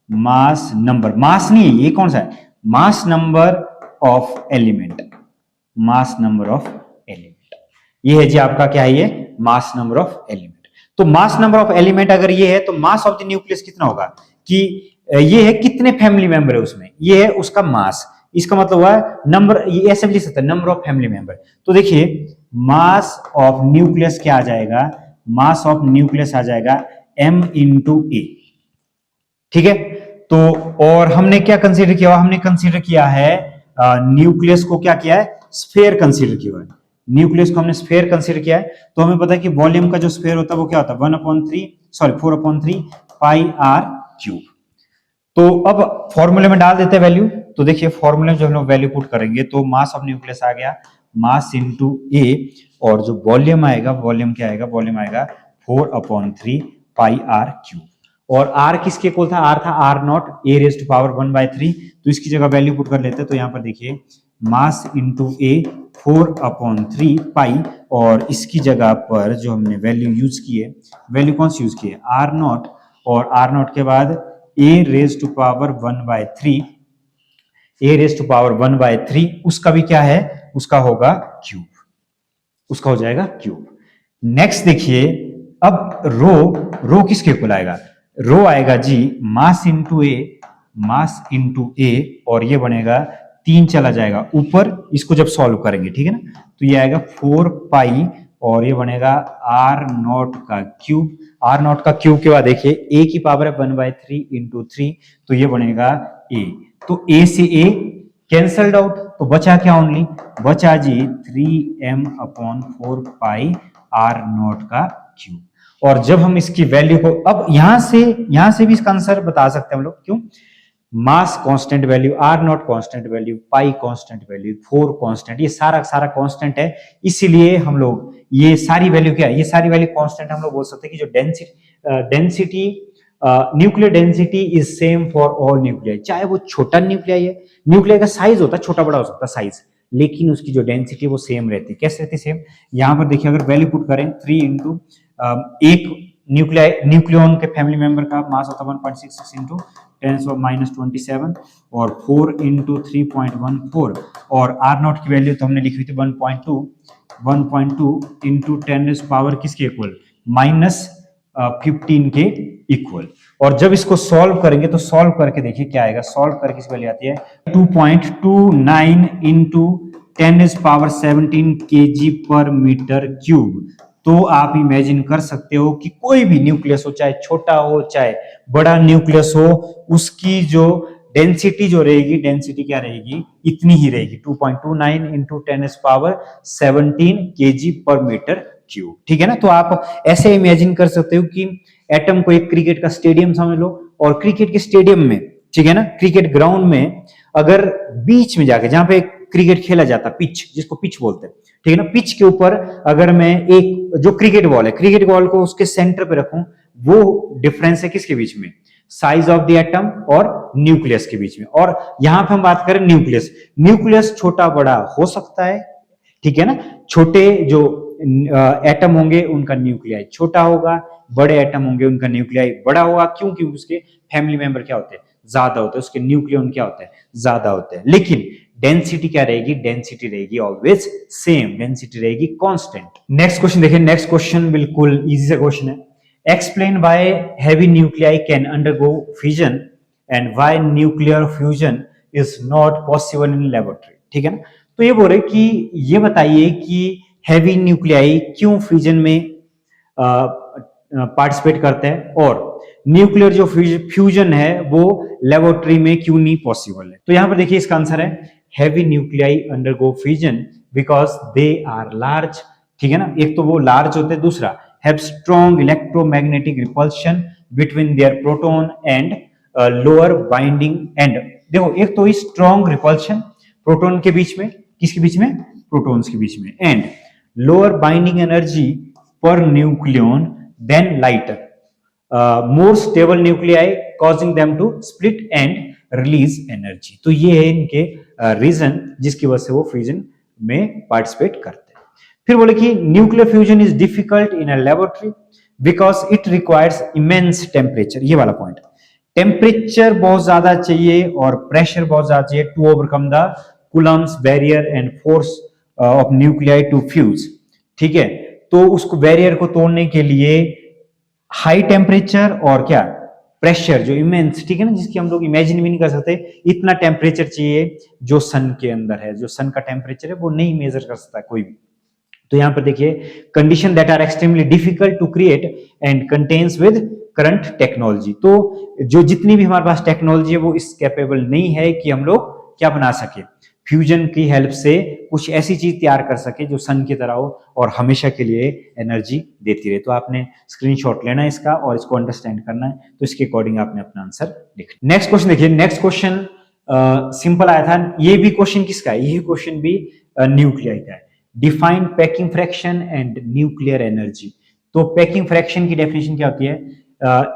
मास नंबर, मास नहीं है ये, कौन सा है, mass number of element, mass number of element, ये है जी आपका क्या है, ये मास नंबर ऑफ एलिमेंट। तो मास नंबर ऑफ एलिमेंट अगर ये है, तो मास ऑफ द न्यूक्लियस कितना होगा, कि ये है कितने फैमिली मेंबर है उसमें, ये है उसका मास, इसका मतलब हुआ नंबर, ये ऐसे भी लिख सकते हैं नंबर ऑफ फैमिली मेंबर। तो देखिए मास ऑफ न्यूक्लियस क्या आ जाएगा, मास ऑफ न्यूक्लियस आ जाएगा m इंटू ए, ठीक है। तो और हमने क्या कंसीडर किया हुआ, हमने कंसीडर किया है न्यूक्लियस को, क्या किया है, स्फीयर कंसीडर किया है, न्यूक्लियस को हमने स्फीयर कंसीडर किया है। तो हमें पता है कि वॉल्यूम का जो स्फीयर होता है वो क्या होता है, 4/3 पाई आर क्यूब। तो अब फॉर्मूले में डाल देते हैं वैल्यू। तो देखिए फॉर्मूले में जो हम लोग वैल्यू पुट करेंगे, तो मास ऑफ न्यूक्लियस आ गया मास इंटू ए, और जो वॉल्यूम आएगा, वॉल्यूम क्या आएगा, वॉल्यूम आएगा 4/3 पाई आर क्यूब। और आर किसके इक्वल था, आर था r0 a raise to power 1/3। तो इसकी जगह वैल्यू पुट कर लेते हैं। तो यहाँ पर देखिए मास इंटू ए 4/3 पाई, और इसकी जगह पर जो हमने वैल्यू यूज की है, वैल्यू कौन सी यूज की है, r0, और r0 के बाद A raise to power 1/3, A raise to power 1/3 उसका भी क्या है, उसका होगा क्यूब, उसका हो जाएगा क्यूब। नेक्स्ट देखिए, अब रो किसके इक्वल आएगा, रो आएगा जी मास इंटू ए, मास इंटू ए, और ये बनेगा 3 चला जाएगा ऊपर, इसको जब सॉल्व करेंगे ठीक है ना, तो ये आएगा 4 पाई, और ये बनेगा आर नॉट का क्यूब। आर नॉट का क्यूब के बाद देखिए ए की पावर है 1/3 इंटू 3, तो ये बनेगा ए, तो ए से ए कैंसल्ड आउट, तो बचा क्या ओनली, बचा जी 3m/4 पाई आर नॉट का क्यूब। और जब हम इसकी वैल्यू को, अब यहां से भी इसका आंसर बता सकते हैं हम लोग, क्यों, mass constant value, are not constant value, pi constant value, 4 constant, ये सारा कांस्टेंट है, इसीलिए हम लोग ये सारी वैल्यू क्या है, ये सारी वैल्यू कांस्टेंट हम लोग बोल सकते हैं कि जो density nuclear density is same for all nuclei, चाहे वो छोटा न्यूक्लियाई है, न्यूक्लियाई का साइज होता है छोटा बड़ा हो सकता है साइज, लेकिन उसकी जो डेंसिटी वो सेम रहती है। कैसे रहती है सेम, यहां पर देखिए अगर वैल्यू पुट करें 3 इंटू एक न्यूक्लियन के फैमिली मेंबर का मास होता है 1.66 इंटू 10⁻27, और 4 इंटू 3.14, और आर नॉट की वैल्यू तो हमने लिखी हुई थी 1.2 इंटू 10 पावर किसके इक्वल, -15 के इक्वल। और जब इसको सॉल्व करेंगे तो सॉल्व करके देखिए क्या आएगा, सॉल्व करके इसकी वैल्यू आती है 2.29 इंटू 10⁻17 kg पर मीटर क्यूब। तो आप इमेजिन कर सकते हो कि कोई भी न्यूक्लियस हो, चाहे छोटा हो चाहे बड़ा न्यूक्लियस हो, उसकी जो डेंसिटी जो रहेगी, डेंसिटी क्या रहेगी, इतनी ही रहेगी, 2.29 इंटू 10⁻17 kg पर मीटर क्यूब, ठीक है ना। तो आप ऐसे इमेजिन कर सकते हो कि एटम को एक क्रिकेट का स्टेडियम समझ लो, और क्रिकेट के स्टेडियम में, ठीक है ना, क्रिकेट ग्राउंड में अगर बीच में जाके, जहां पे क्रिकेट खेला जाता, पिच जिसको पिच बोलते हैं, ठीक है ना, पिच के ऊपर अगर मैं एक जो क्रिकेट बॉल है, क्रिकेट बॉल को उसके सेंटर पे रखूं, वो डिफरेंस है किसके बीच में, साइज ऑफ द एटम और न्यूक्लियस के बीच में। और यहां पे हम बात करें न्यूक्लियस, न्यूक्लियस छोटा बड़ा हो सकता है, ठीक है ना, छोटे जो एटम होंगे उनका न्यूक्लियाई छोटा होगा, बड़े एटम होंगे उनका न्यूक्लियाई बड़ा होगा, क्यों, क्योंकि उसके फैमिली मेंबर क्या होते हैं, ज्यादा होते हैं, उसके न्यूक्लियन क्या होते हैं, ज्यादा होते हैं। लेकिन डेंसिटी क्या रहेगी, डेंसिटी रहेगी ऑलवेज सेम, डेंसिटी रहेगी कांस्टेंट। नेक्स्ट क्वेश्चन देखिए, नेक्स्ट क्वेश्चन बिल्कुल इजी सा क्वेश्चन है, explain why heavy nuclei can undergo fusion and why nuclear fusion is not possible in laboratory, ठीक है ना। तो ये बोल रहे कि ये बताइए कि हैवी न्यूक्लियाई क्यों फ्यूजन में पार्टिसिपेट करते हैं, और न्यूक्लियर जो फ्यूजन है वो लेबोरेटरी में क्यों नहीं पॉसिबल है। तो यहां पर देखिए इसका आंसर है, heavy nuclei undergo fusion because they are large, ठीक है ना, एक तो वो लार्ज होते हैं, दूसरा have strong electromagnetic repulsion between their proton and lower binding and. देखो एक तो स्ट्रॉन्ग रिपल्शन प्रोटॉन के बीच में, किसके बीच में, प्रोटॉन्स के बीच में, and lower binding energy per nucleon than lighter, more stable nuclei causing them to split and release energy। तो ये है इनके रीजन जिसकी वजह से वो फ्यूजन में पार्टिसिपेट करते हैं। फिर बोले कि nuclear fusion is difficult in a laboratory because it requires immense temperature. ये वाला पॉइंट, टेम्परेचर बहुत ज्यादा चाहिए और प्रेशर बहुत ज्यादा चाहिए to overcome the Coulomb's barrier and force of nuclei to fuse, ठीक है। तो उसको बैरियर को तोड़ने के लिए हाई टेम्परेचर और क्या, प्रेशर जो इमेंस, ठीक है ना, जिसकी हम लोग इमेजिन भी नहीं कर सकते, इतना टेम्परेचर चाहिए जो सन के अंदर है, जो सन का टेम्परेचर है वो नहीं मेजर कर सकता कोई भी। तो यहां पर देखिए, condition that are extremely difficult to create and contains with current technology. तो जो जितनी भी हमारे पास टेक्नोलॉजी है वो इस कैपेबल नहीं है कि हम लोग क्या बना सके, फ्यूजन की हेल्प से कुछ ऐसी चीज तैयार कर सके जो सन की तरह हो और हमेशा के लिए एनर्जी देती रहे। तो आपने स्क्रीनशॉट लेना है इसका और इसको अंडरस्टैंड करना है, तो इसके अकॉर्डिंग आपने अपना आंसर लिखना। नेक्स्ट क्वेश्चन देखिए, नेक्स्ट क्वेश्चन सिंपल आया था, ये भी क्वेश्चन किसका है, ये क्वेश्चन भी न्यूक्लियर का है। Define packing fraction and nuclear energy. तो पैकिंग फ्रैक्शन की डेफिनेशन क्या होती है,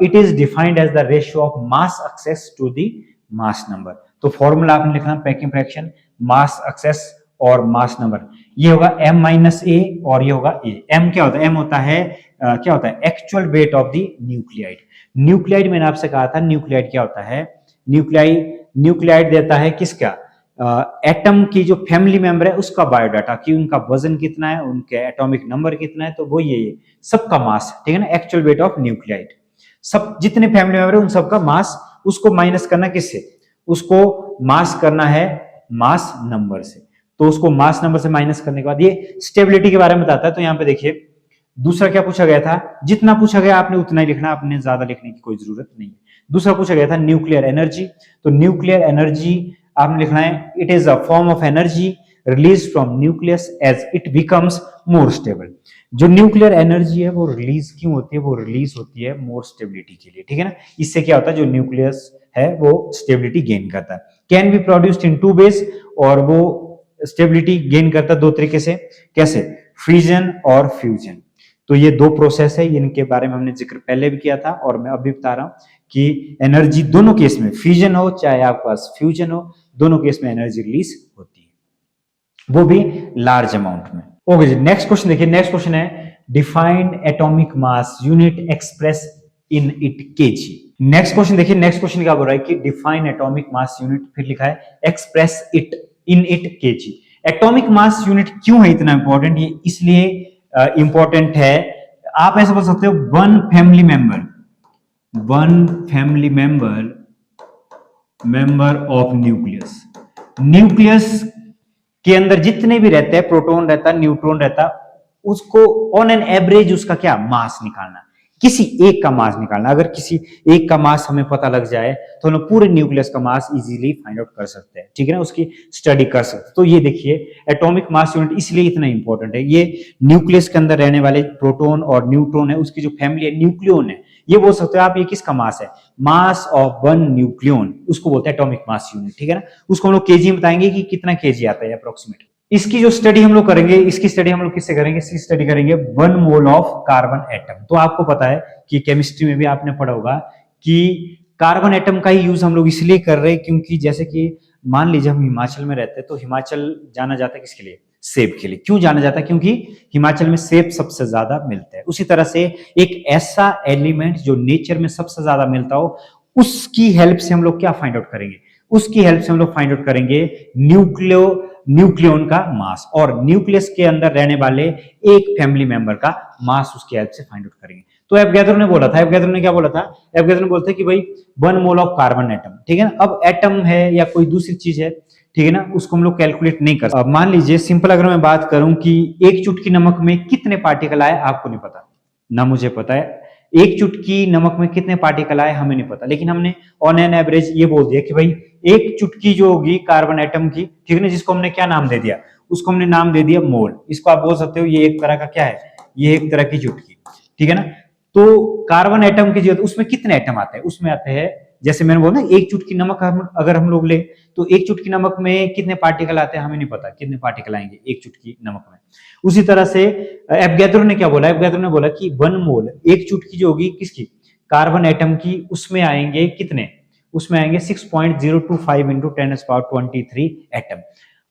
it is defined as the ratio of mass excess to the mass number. तो फॉर्मूला आपने लिखना, पैकिंग फ्रैक्शन मास एक्सेस और मास नंबर, ये होगा m-a और ये होगा a। m क्या होता है, m होता है क्या होता है, actual weight of the nuclide. Nuclide मैंने आपसे कहा था, न्यूक्लियाइड क्या होता है? न्यूक्लियाइड देता है किसका? एटम की जो फैमिली मेंबर है उसका बायोडाटा, कि उनका वजन कितना है, उनके एटॉमिक नंबर कितना है, तो वो ये सबका मास, ठीक है ना, एक्चुअल वेट ऑफ न्यूक्लियाइड। सब जितने फैमिली मेंबर है उन सबका मास, उसको माइनस करना किससे? उसको मास करना है मास नंबर से। तो उसको मास नंबर से माइनस करने के बाद ये स्टेबिलिटी के बारे में बताता है। तो यहाँ पे देखिए दूसरा क्या पूछा गया था, जितना पूछा गया आपने उतना ही लिखना, आपने ज्यादा लिखने की कोई जरूरत नहीं है। दूसरा पूछा गया था न्यूक्लियर एनर्जी, तो न्यूक्लियर एनर्जी आपने लिखना है, it is a form of energy release from nucleus as it becomes more stable. जो न्यूक्लियर एनर्जी है वो रिलीज क्यों होती है? वो रिलीज होती है मोर स्टेबिलिटी के लिए, ठीक है ना। इससे क्या होता है, जो न्यूक्लियस है वो स्टेबिलिटी गेन करता है। Can be produced in two ways, और वो स्टेबिलिटी गेन करता है दो तरीके से। कैसे? फ्रीजन और फ्यूजन। तो ये दो प्रोसेस है, इनके बारे में हमने जिक्र पहले भी किया था और मैं अभी बता रहा हूं कि एनर्जी दोनों केस में, फ्यूजन हो चाहे आपके पास फ्यूजन हो, दोनों केस में एनर्जी रिलीज होती है, वो भी लार्ज अमाउंट में। ओके जी, नेक्स्ट क्वेश्चन देखिए। नेक्स्ट क्वेश्चन है defined atomic mass unit express in it KG. Next question देखिए, नेक्स्ट क्वेश्चन क्या बोल रहा है कि डिफाइन एटॉमिक मास यूनिट, फिर लिखा है express it in it KG. Atomic mass unit क्यों है इतना इंपॉर्टेंट? ये इसलिए इंपॉर्टेंट है, आप ऐसे बोल सकते हो one family member of nucleus. Nucleus के अंदर जितने भी रहते हैं, प्रोटॉन रहता है, न्यूट्रॉन रहता है, उसको ऑन एन एवरेज उसका क्या मास निकालना, किसी एक का मास निकालना। अगर किसी एक का मास हमें पता लग जाए तो हम पूरे न्यूक्लियस का मास इजीली फाइंड आउट कर सकते हैं, ठीक है ना, उसकी स्टडी कर सकते हैं। तो ये देखिए एटॉमिक मास यूनिट इसलिए इतना इंपॉर्टेंट है। ये न्यूक्लियस के अंदर रहने वाले प्रोटॉन और न्यूट्रॉन है, उसकी जो फैमिली है न्यूक्लियन है, ये बोल सकते हो आप ये किसका मास है? मास ऑफ वन न्यूक्लियन, उसको बोलते हैं एटॉमिक मास यूनिट, ठीक है ना। उसको हम लोग केजी में बताएंगे कि कितना केजी आता है अप्रोक्सीमेट। इसकी जो स्टडी हम लोग करेंगे, इसकी स्टडी हम लोग किससे करेंगे? इसकी स्टडी करेंगे 1 मोल ऑफ कार्बन एटम। तो आपको पता है कि केमिस्ट्री में भी आपने पढ़ा होगा कि कार्बन एटम का ही यूज हम लोग इसलिए कर रहे हैं क्योंकि जैसे कि मान लीजिए हम हिमाचल में रहते हैं, तो हिमाचल जाना जाता है किसके लिए? सेब के लिए। क्यों जाना जाता है? क्योंकि हिमाचल में सेब सबसे ज्यादा मिलता है। उसी तरह से एक ऐसा एलिमेंट जो नेचर में सबसे ज्यादा मिलता हो, उसकी हेल्प से हम लोग क्या फाइंड आउट करेंगे? उसकी हेल्प से हम लोग फाइंड आउट करेंगे न्यूक्लियन का मास, और न्यूक्लियस के अंदर रहने वाले एक फैमिली मेंबर का मास उसकी हेल्प से फाइंड आउट करेंगे। तो एवोगैड्रो ने बोला था, एवोगैड्रो ने क्या बोला था? एवोगैड्रो ने बोलते कि भाई 1 मोल ऑफ कार्बन एटम, ठीक है ना। अब एटम है या कोई दूसरी चीज है, ठीक है ना, उसको हम लोग कैलकुलेट नहीं कर सकते। अब मान लीजिए सिंपल अगर मैं बात करूं कि एक चुटकी नमक में कितने पार्टिकल आए, आपको नहीं पता, ना मुझे पता है। एक चुटकी नमक में कितने पार्टिकल आए हमें नहीं पता, लेकिन हमने ऑन एन एवरेज ये बोल दिया कि भाई एक चुटकी जो होगी कार्बन एटम की, ठीक है ना, जिसको हमने क्या नाम दे दिया? उसको हमने नाम दे दिया मोल। इसको आप बोल सकते हो ये एक तरह का क्या है? ये एक तरह की चुटकी, ठीक है ना। तो कार्बन एटम की जो उसमें कितने एटम आते हैं? उसमें आते हैं, जैसे मैंने बोला एक चुटकी नमक अगर हम लोग ले तो एक चुटकी नमक में कितने पार्टिकल आते हैं हमें नहीं पता, कितने पार्टिकल आएंगे एक चुटकी नमक में। उसी तरह से एवोगैड्रो ने क्या बोला? एवोगैड्रो ने बोला कि 1 मोल, एक चुटकी जो होगी किसकी? कार्बन एटम की, उसमें आएंगे कितने? उसमें आएंगे 6.025 इंटू 10⁻23 एटम।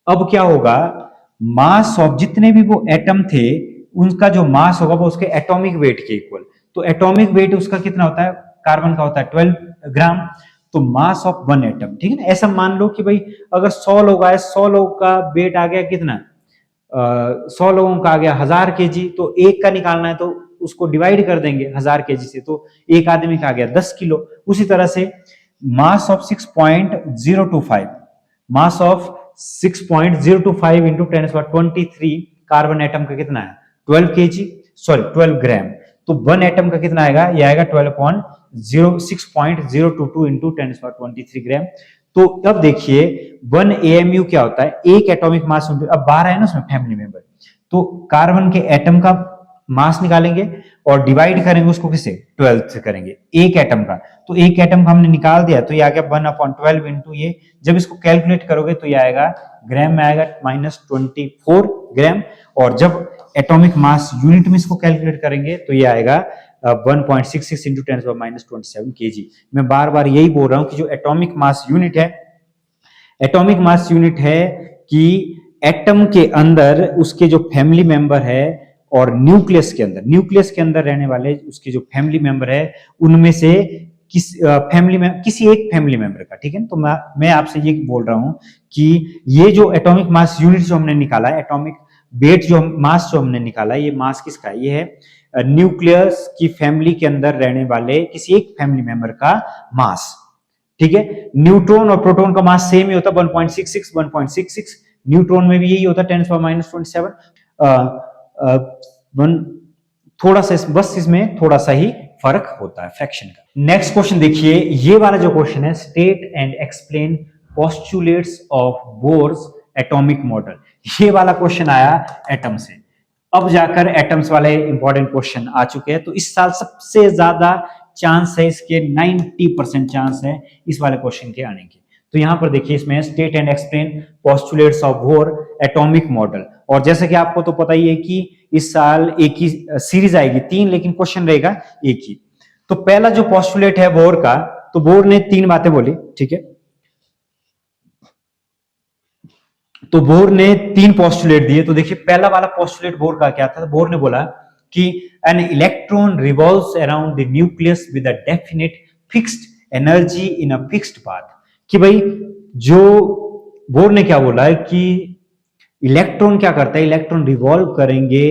अब क्या होगा? मास ऑफ जितने भी वो एटम थे उनका जो मास होगा वो उसके एटॉमिक वेट के इक्वल। तो एटॉमिक वेट उसका कितना होता है? कार्बन का होता है 12 ग्राम। तो मास ऑफ 1 एटम, ठीक है ना। ऐसा मान लो कि भाई अगर 100 लोग आए, 100 लोग का वेट आ गया कितना? 100 लोगों का आ गया 1000 केजी, तो एक का निकालना है तो उसको डिवाइड कर देंगे 1000 केजी से, तो एक आदमी का आ गया 10 किलो। उसी तरह से mass of 6.025, mass of 6.025 into 10⁻23 carbon atom का कितना है? 12 केजी, सॉरी 12 ग्राम। तो 1 एटम का कितना आएगा? ये आएगा 6.022 इंटू 10⁻23 ग्राम। तो अब देखिए 1 AMU क्या होता है? एक एटॉमिक मास। अब 12 है ना उसमें फैमिली मेंबर, तो कार्बन के एटम का मास निकालेंगे और डिवाइड करेंगे उसको किससे? 12 से करेंगे, एक एटम का। तो एक एटम का हमने निकाल दिया, तो ये आ गया 1/12 इंटू ये, जब इसको कैलकुलेट करोगे तो ये आएगा ग्राम में आएगा -24 ग्राम, और जब एटॉमिक मास यूनिट में इसको कैलकुलेट करेंगे तो ये आएगा 1.66 इंटू 10⁻27 केजी। मैं बार बार यही बोल रहा हूं कि जो एटॉमिक मास यूनिट है, एटॉमिक मास यूनिट है कि एटम के अंदर उसके जो फैमिली मेंबर है और न्यूक्लियस के अंदर रहने वाले उसके जो फैमिली मेंबर है उनमें से किसी एक फैमिली मेंबर का, ठीक है। तो मैं आपसे ये बोल रहा हूं कि ये जो एटॉमिक मास यूनिट जो हमने निकाला है, एटॉमिक वेट जो मास जो हमने निकाला है, ये मास किसका है? ये है न्यूक्लियस की फैमिली के अंदर रहने वाले किसी एक फैमिली मेंबर का मास, ठीक है। न्यूट्रॉन और प्रोटॉन का मास सेम ही होता है 1.66 न्यूट्रॉन में भी यही होता है 10⁻⁻27। थोड़ा सा बस इसमें थोड़ा सा ही फर्क होता है फ्रैक्शन का। नेक्स्ट क्वेश्चन देखिए, ये वाला जो क्वेश्चन है, state and explain postulates of Bohr's atomic model, ये वाला क्वेश्चन आया एटम से। अब जाकर एटम्स वाले इंपॉर्टेंट क्वेश्चन आ चुके हैं, तो इस साल सबसे ज्यादा चांस है इसके, 90% चांस है इस वाले क्वेश्चन के आने के। तो यहां पर देखिए, इसमें state and explain postulates of Bohr atomic model, और जैसे कि आपको तो पता ही है कि इस साल एक ही सीरीज आएगी 3, लेकिन क्वेश्चन रहेगा एक ही। तो पहला जो पोस्टुलेट है बोर का, तो बोर ने 3 बातें बोली, ठीक है। तो बोर ने 3 पोस्टुलेट दिए। तो देखिए पहला वाला पोस्टुलेट बोर का क्या था? बोर ने बोला कि an electron revolves around the nucleus with a definite fixed energy in a fixed path. कि भाई जो बोर ने क्या बोला है कि इलेक्ट्रॉन क्या करता है, इलेक्ट्रॉन रिवॉल्व करेंगे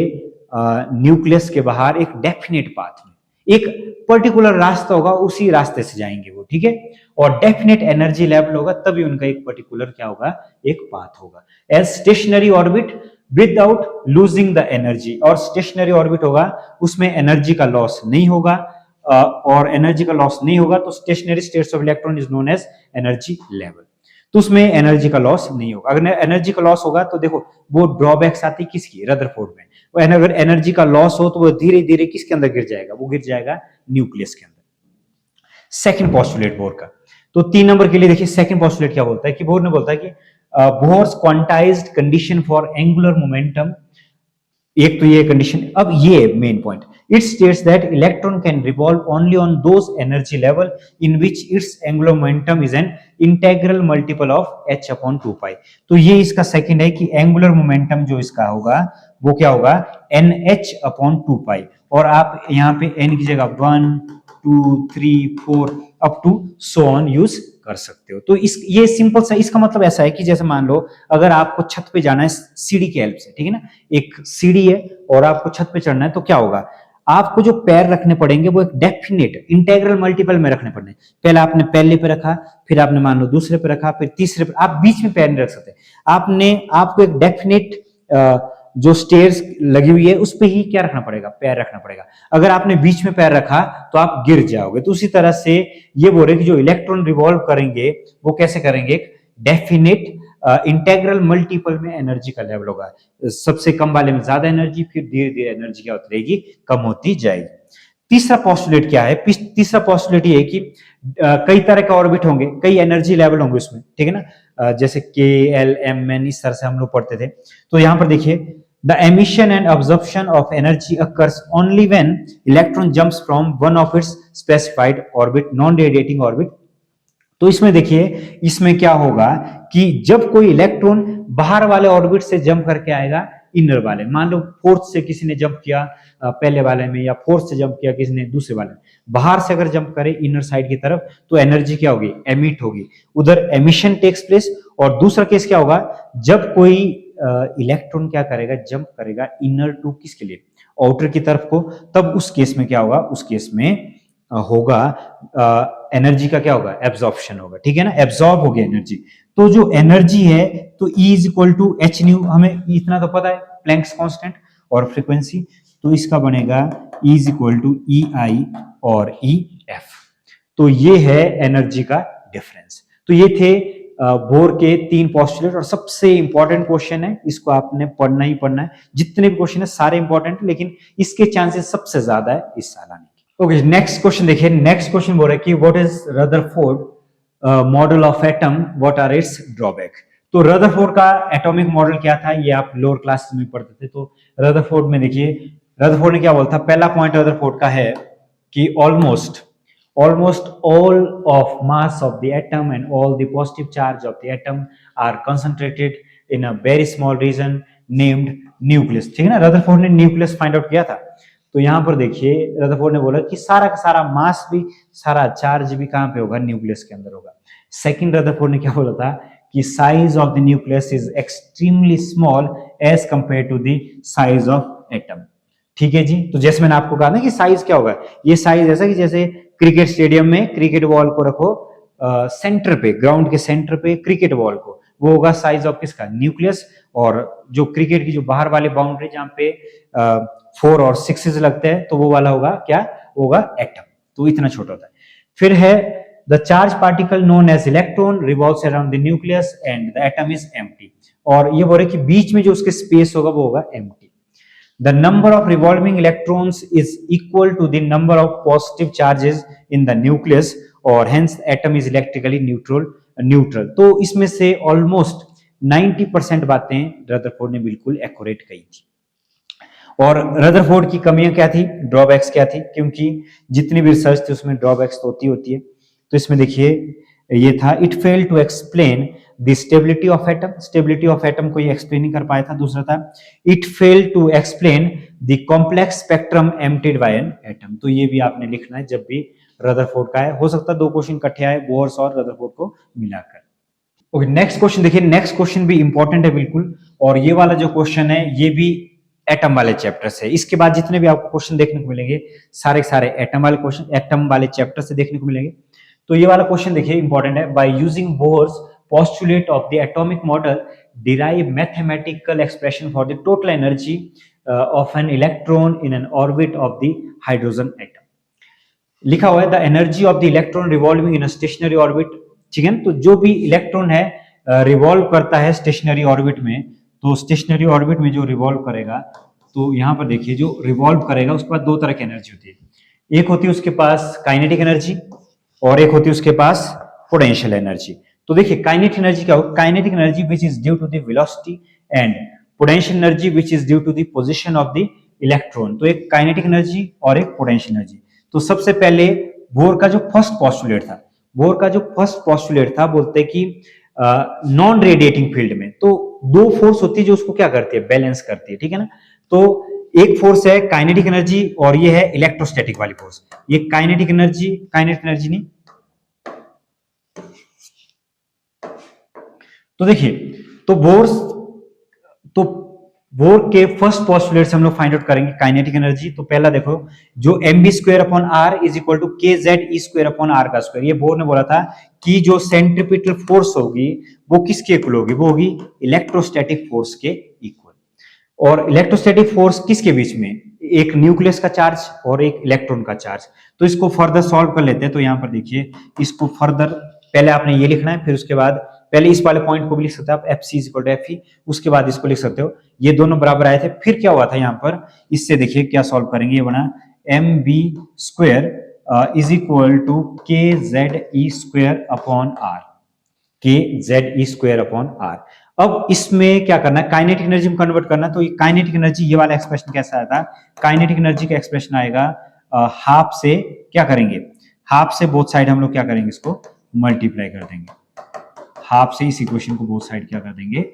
न्यूक्लियस के बाहर एक डेफिनेट पाथ में, एक पर्टिकुलर रास्ता होगा, उसी रास्ते से जाएंगे वो, ठीक है। और डेफिनेट एनर्जी लेवल होगा, तभी उनका एक पर्टिकुलर क्या होगा, एक पाथ होगा। As stationary orbit without losing the energy, और स्टेशनरी ऑर्बिट होगा उसमें एनर्जी का लॉस नहीं होगा, और एनर्जी का लॉस नहीं होगा तो stationary states of electron is known as energy level. तो उसमें एनर्जी का लॉस नहीं होगा। अगर एनर्जी का लॉस होगा तो देखो वो ड्रॉबैक्स आती किसकी, रदरफोर्ड में। अगर एनर्जी का लॉस हो तो वो धीरे धीरे किसके अंदर गिर जाएगा, वो गिर जाएगा न्यूक्लियस के अंदर। सेकंड पोस्टुलेट बोर का, तो 3 नंबर के लिए देखिए सेकंड पोस्टुलेट क्या बोलता है कि बोर ने बोलता है कि Bohr's quantized condition for angular momentum, एक तो ये कंडीशन। अब ये main point, it states that electron can revolve only on those energy level in which its angular momentum is an integral multiple of h/2π। तो ये इसका second है कि एंगुलर मोमेंटम जो इसका होगा वो क्या होगा, nh/2π। और आप यहाँ पे n की जगह 1 2 3 4 up to so on use कर सकते हो। तो ये सिंपल सा, इसका मतलब ऐसा है कि जैसे मान लो अगर आपको छत पे जाना है सीढ़ी के हेल्प से, ठीक है ना, एक सीढ़ी है और आपको छत पे चढ़ना है, तो क्या होगा, आपको जो पैर रखने पड़ेंगे वो एक डेफिनेट इंटेग्रल मल्टीपल में रखने पड़ेंगे। पहले आपने पहले पे रखा, फिर आपने मान लो दूसरे पे रखा, फिर तीसरे पे, आप बीच में पैर नहीं रख सकते। आपको एक डेफिनेट जो स्टेयर्स लगी हुई है उस पे ही क्या रखना पड़ेगा, पैर रखना पड़ेगा। अगर आपने बीच में पैर रखा तो आप गिर जाओगे। तो उसी तरह से ये बोल रहे कि जो इलेक्ट्रॉन रिवॉल्व करेंगे वो कैसे करेंगे, एक डेफिनेट इंटेग्रल मल्टीपल में एनर्जी का लेवल होगा। सबसे कम वाले में ज्यादा एनर्जी, फिर धीरे धीरे एनर्जी क्या होती रहेगी, कम होती जाएगी। तीसरा पोस्टुलेट क्या है, तीसरा पोस्टुलेट ये है कि कई तरह के ऑर्बिट होंगे, कई एनर्जी लेवल होंगे उसमें, ठीक है ना, जैसे के एल एम एन, इस तरह से हम लोग पढ़ते थे। तो यहां पर देखिए, the emission and absorption of energy occurs only when electron jumps from one of its specified orbit, non-radiating orbit। तो इसमें देखिए, इसमें क्या होगा कि जब कोई इलेक्ट्रॉन बाहर वाले ऑर्बिट से जंप करके आएगा इनर वाले, मान लो फोर्थ से किसी ने जंप किया पहले वाले में, या फोर्थ से जंप किया किसी ने दूसरे वाले में, बाहर से अगर जंप करे इनर साइड की तरफ तो एनर्जी क्या होगी, एमिट होगी, उधर एमिशन टेक्स प्लेस। और दूसरा केस क्या होगा, जब कोई इलेक्ट्रॉन क्या करेगा, जंप करेगा इनर टू किसके लिए, आउटर की तरफ को, तब उस केस में क्या होगा, उस केस में होगा एनर्जी का क्या होगा, एब्जॉर्प्शन होगा, ठीक है ना, एब्जॉर्ब हो गया एनर्जी। तो जो एनर्जी है तो E is equal to H nu, हमें इतना तो पता है, प्लैंक्स कांस्टेंट और फ्रीक्वेंसी, तो इसका बनेगा E इज इक्वल टू ई आई और ई एफ। तो ये है एनर्जी का डिफरेंस। तो ये थे बोर के 3 पोस्टुलेट, और सबसे इंपॉर्टेंट क्वेश्चन है, इसको आपने पढ़ना ही पढ़ना है। जितने भी क्वेश्चन है सारे इंपॉर्टेंट, लेकिन इसके चांसेस सबसे ज्यादा है इस साल आने के। ओके, नेक्स्ट क्वेश्चन देखिए। नेक्स्ट क्वेश्चन बोल रहा है कि what is Rutherford model of atom, what are its drawback. तो रदरफोर्ड का एटॉमिक मॉडल क्या था, ये आप लोअर क्लास में पढ़ते थे। तो रदरफोर्ड में देखिए, रदरफोर्ड ने क्या बोला था, पहला पॉइंट रदरफोर्ड का है कि almost all of mass of the atom and all the positive charge of the atom are concentrated in a very small region named nucleus, ठीक है ना। रदरफोर्ड ने न्यूक्लियस फाइंड आउट किया था। तो यहां पर देखिए रदरफोर्ड ने बोला कि सारा का सारा मास भी, सारा चार्ज भी कहां पे होगा, न्यूक्लियस के अंदर होगा। सेकंड रदरफोर्ड ने क्या बोला था कि size of the nucleus is extremely small as compare to the size of atom. ठीक है जी। तो जैसे मैंने आपको कहा ना कि साइज क्या होगा, ये साइज ऐसा कि जैसे क्रिकेट स्टेडियम में क्रिकेट बॉल को रखो सेंटर पे, ग्राउंड के सेंटर पे क्रिकेट बॉल को, वो होगा साइज ऑफ किसका, न्यूक्लियस। और जो क्रिकेट की जो बाहर वाली बाउंड्री जहां पे 4 और 6 लगते हैं, तो वो वाला होगा क्या, होगा एटम। तो इतना छोटा होता है। फिर है the charge particle known as electron revolves around the nucleus and the atom is empty. और ये बोल रहे कि बीच में जो उसके स्पेस होगा वो होगा empty. The number of revolving electrons is equal to the number of positive charges in the nucleus और hence atom is electrically neutral। तो इसमें से ऑलमोस्ट 90% बातें रदरफोर्ड ने बिल्कुल एक्यूरेट कही थी। और रदरफोर्ड की कमियां क्या थी, ड्रॉबैक्स क्या थी, क्योंकि जितनी भी रिसर्च थी उसमें ड्रॉबैक्स तो होती है। तो इसमें देखिए ये था, it fail to explain the stability of atom. Stability of atom को ये एक्सप्लेन नहीं कर पाया था। दूसरा था, it fail to explain the complex spectrum emitted by an atom. तो ये भी आपने लिखना है जब भी रदरफोर्ड का है। हो सकता है 2 क्वेश्चन इकट्ठे आए, बोर्स और रदरफोर्ड को मिलाकर। ओके, नेक्स्ट क्वेश्चन देखिए। नेक्स्ट क्वेश्चन भी इंपॉर्टेंट है बिल्कुल, और ये वाला जो क्वेश्चन है ये भी एटम वाले चैप्टर से। इसके बाद जितने भी आपको क्वेश्चन देखने को मिलेंगे सारे सारे एटम वाले क्वेश्चन, एटम वाले चैप्टर से देखने को मिलेंगे। तो ये वाला क्वेश्चन देखिए इंपॉर्टेंट है। By using Bohr's postulate of the atomic model derive mathematical expression for the total energy of an electron in an orbit of the hydrogen atom. लिखा हुआ है the energy of the electron revolving in a stationary orbit. ठीक है ना। तो जो भी electron है रिवॉल्व करता है स्टेशनरी ऑर्बिट में, तो स्टेशनरी ऑर्बिट में जो रिवॉल्व करेगा, तो यहां पर देखिए जो रिवॉल्व करेगा उसके पास 2 तरह की एनर्जी होती है। एक होती है उसके पास काइनेटिक एनर्जी और एक होती है उसके पास पोटेंशियल एनर्जी। तो देखिए काइनेटिक एनर्जी क्या होगा, kinetic energy which is due to the velocity and potential energy which is due to the position of the electron. तो एक काइनेटिक एनर्जी और एक पोटेंशियल एनर्जी। तो सबसे पहले बोर का जो फर्स्ट पोस्टुलेट था, बोर का जो फर्स्ट पोस्टुलेट था, बोलते कि नॉन रेडिएटिंग फील्ड में तो 2 फोर्स होती है जो उसको क्या करती है, बैलेंस करती है। ठीक है ना। तो एक फोर्स है काइनेटिक एनर्जी और ये है इलेक्ट्रोस्टैटिक वाली फोर्स। ये काइनेटिक एनर्जी नहीं, तो देखिए तो तो बोर के फर्स्ट पोस्टुलेट से हम लोग फाइंड आउट करेंगे काइनेटिक एनर्जी। तो पहला देखो, जो mv² is equal to kze²r का स्क्वायर। ये बोर ने बोला था कि जो सेंट्रीपिटल फोर्स होगी वो किसके इक्वल होगी, वो होगी इलेक्ट्रोस्टैटिक फोर्स के इक्वल। और इलेक्ट्रोस्टैटिक फोर्स किसके बीच में, एक न्यूक्लियस का चार्ज और एक इलेक्ट्रॉन का चार्ज। तो इसको फर्दर सॉल्व कर लेते हैं। तो यहां पर देखिए इसको फर्दर पहले आपने ये लिखना है, फिर उसके बाद पहले इस वाले पॉइंट को भी लिख सकते हो आप, Fc=Fe, उसके बाद इसको लिख सकते हो। ये दोनों बराबर आए थे। फिर क्या हुआ था यहाँ पर, इससे देखिए क्या सॉल्व करेंगे। ये बना mv² is equal to kze²/r, kze²/r। अब इसमें क्या करना है, काइनेटिक एनर्जी में कन्वर्ट करना है। तो ये काइनेटिक एनर्जी, ये वाला एक्सप्रेशन कैसा आया था, काइनेटिक एनर्जी का एक्सप्रेशन आएगा हाफ से क्या करेंगे, हाफ से बोथ साइड हम लोग क्या करेंगे, इसको मल्टीप्लाई कर देंगे। हाफ से इस इक्वेशन को बोथ साइड क्या कर देंगे,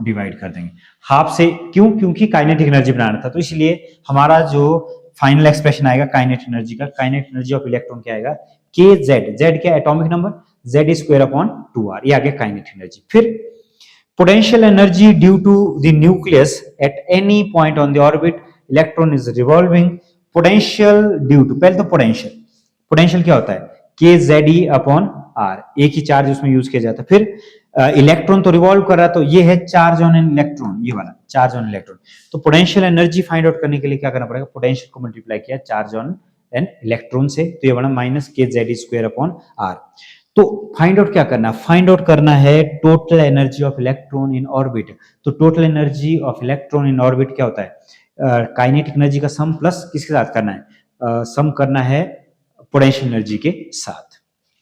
डिवाइड कर देंगे। हाफ से क्यों, क्योंकि काइनेटिक एनर्जी बनाना था। तो इसलिए हमारा जो फाइनल एक्सप्रेशन आएगा काइनेटिक एनर्जी का, काइनेटिक एनर्जी ऑफ इलेक्ट्रॉन क्या आएगा, kz, z क्या एटॉमिक नंबर, z²/2r, ये आ गया काइनेटिक एनर्जी। फिर potential energy due to the nucleus at any point on the orbit electron is revolving potential due to, पहले तो potential क्या होता है, kZe/r, एक ही चार्ज उसमें यूज किया जाता है। फिर इलेक्ट्रॉन तो रिवॉल्व कर रहा है, तो ये है चार्ज ऑन एन इलेक्ट्रॉन, ये वाला चार्ज ऑन इलेक्ट्रॉन। तो पोटेंशियल एनर्जी फाइंड आउट करने के लिए क्या करना पड़ेगा, पोटेंशियल को मल्टीप्लाई किया चार्ज ऑन एन इलेक्ट्रॉन से, तो ये बना -kZe²/r। तो फाइंड आउट क्या करना, फाइंड आउट करना है total energy of electron in orbit. तो total energy of electron in orbit क्या होता है, काइनेटिक एनर्जी का सम प्लस किसके साथ करना है, सम करना है पोटेंशियल एनर्जी के साथ।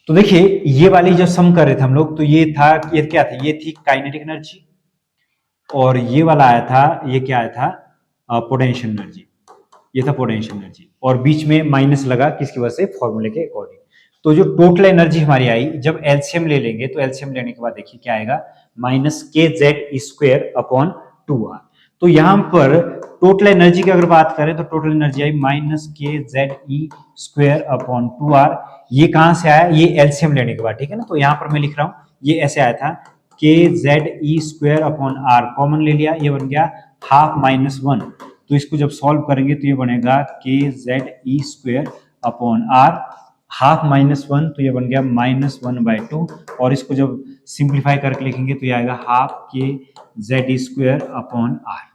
तो देखिए ये वाली जो सम कर रहे थे हम लोग, तो ये था, ये क्या था, ये थी काइनेटिक एनर्जी, और ये वाला आया था, ये क्या आया था, पोटेंशियल एनर्जी, ये था पोटेंशियल एनर्जी, और बीच में माइनस लगा किसकी वजह से, फॉर्मूले के अकॉर्डिंग। तो जो टोटल एनर्जी हमारी आई, जब एलसीएम ले लेंगे, तो एलसीएम लेने के बाद देखिए क्या आएगा, -kze²/2r 2r। तो यहां पर टोटल एनर्जी की अगर बात करें तो टोटल एनर्जी आई minus K Z E square upon 2r। ये कहां से आया, ये एलसीएम लेने के बाद, ठीक है ना। तो यहां पर मैं लिख रहा हूं ये ऐसे आया था K Z E square upon R, common ले लिया, ये बन गया हाफ माइनस 1। तो इसको जब सॉल्व करेंगे तो ये बनेगा K Z E square upon R, half minus 1 तो ये बन गया माइनस 1/2। और इसको जब सिंप्लीफाई करके लिखेंगे तो ये आएगा half K Z E square upon R.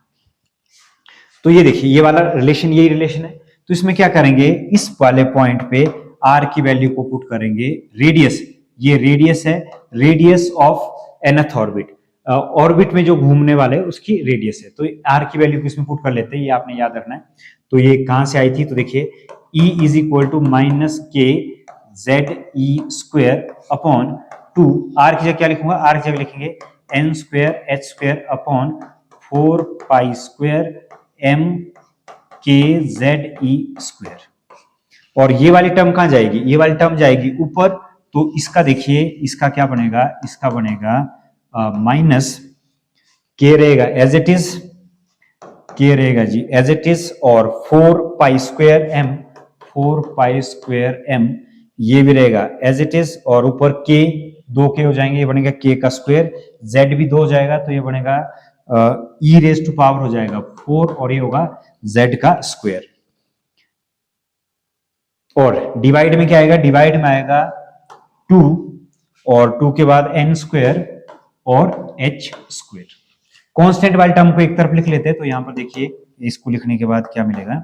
तो ये देखिए ये वाला रिलेशन, यही रिलेशन है। तो इसमें क्या करेंगे, इस वाले पॉइंट पे आर की वैल्यू को पुट करेंगे, रेडियस, ये रेडियस है, radius of nth orbit, orbit में जो घूमने वाले उसकी रेडियस है। तो आर की वैल्यू को इसमें पुट कर लेते हैं, ये आपने याद रखना है। तो ये कहां से आई थी, तो देखिए E is equal to minus K Z E square upon 2, R की जगह क्या लिखूंगा, आर की जगह लिखेंगे N square H square upon 4 pi square M K Z E square. और ये वाली टर्म कहां जाएगी, ये वाली टर्म जाएगी ऊपर। तो इसका देखिए, इसका क्या बनेगा, इसका बनेगा माइनस के रहेगा एज इट इज, के रहेगा जी एज इट इज, और 4 pi square M, 4 pi square M ये भी रहेगा एज इट इज, और ऊपर के, 2 के हो जाएंगे, ये बनेगा के का स्क्वायर, जेड भी 2 हो जाएगा तो ये बनेगा ई रेज टू पावर हो जाएगा 4, और ये होगा जेड का स्क्वायर। और डिवाइड में क्या आएगा, डिवाइड में आएगा 2, और 2 के बाद n स्क्वायर और h स्क्वायर। कांस्टेंट वाली टर्म को एक तरफ लिख लेते हैं। तो यहां पर देखिए इसको लिखने के बाद क्या मिलेगा,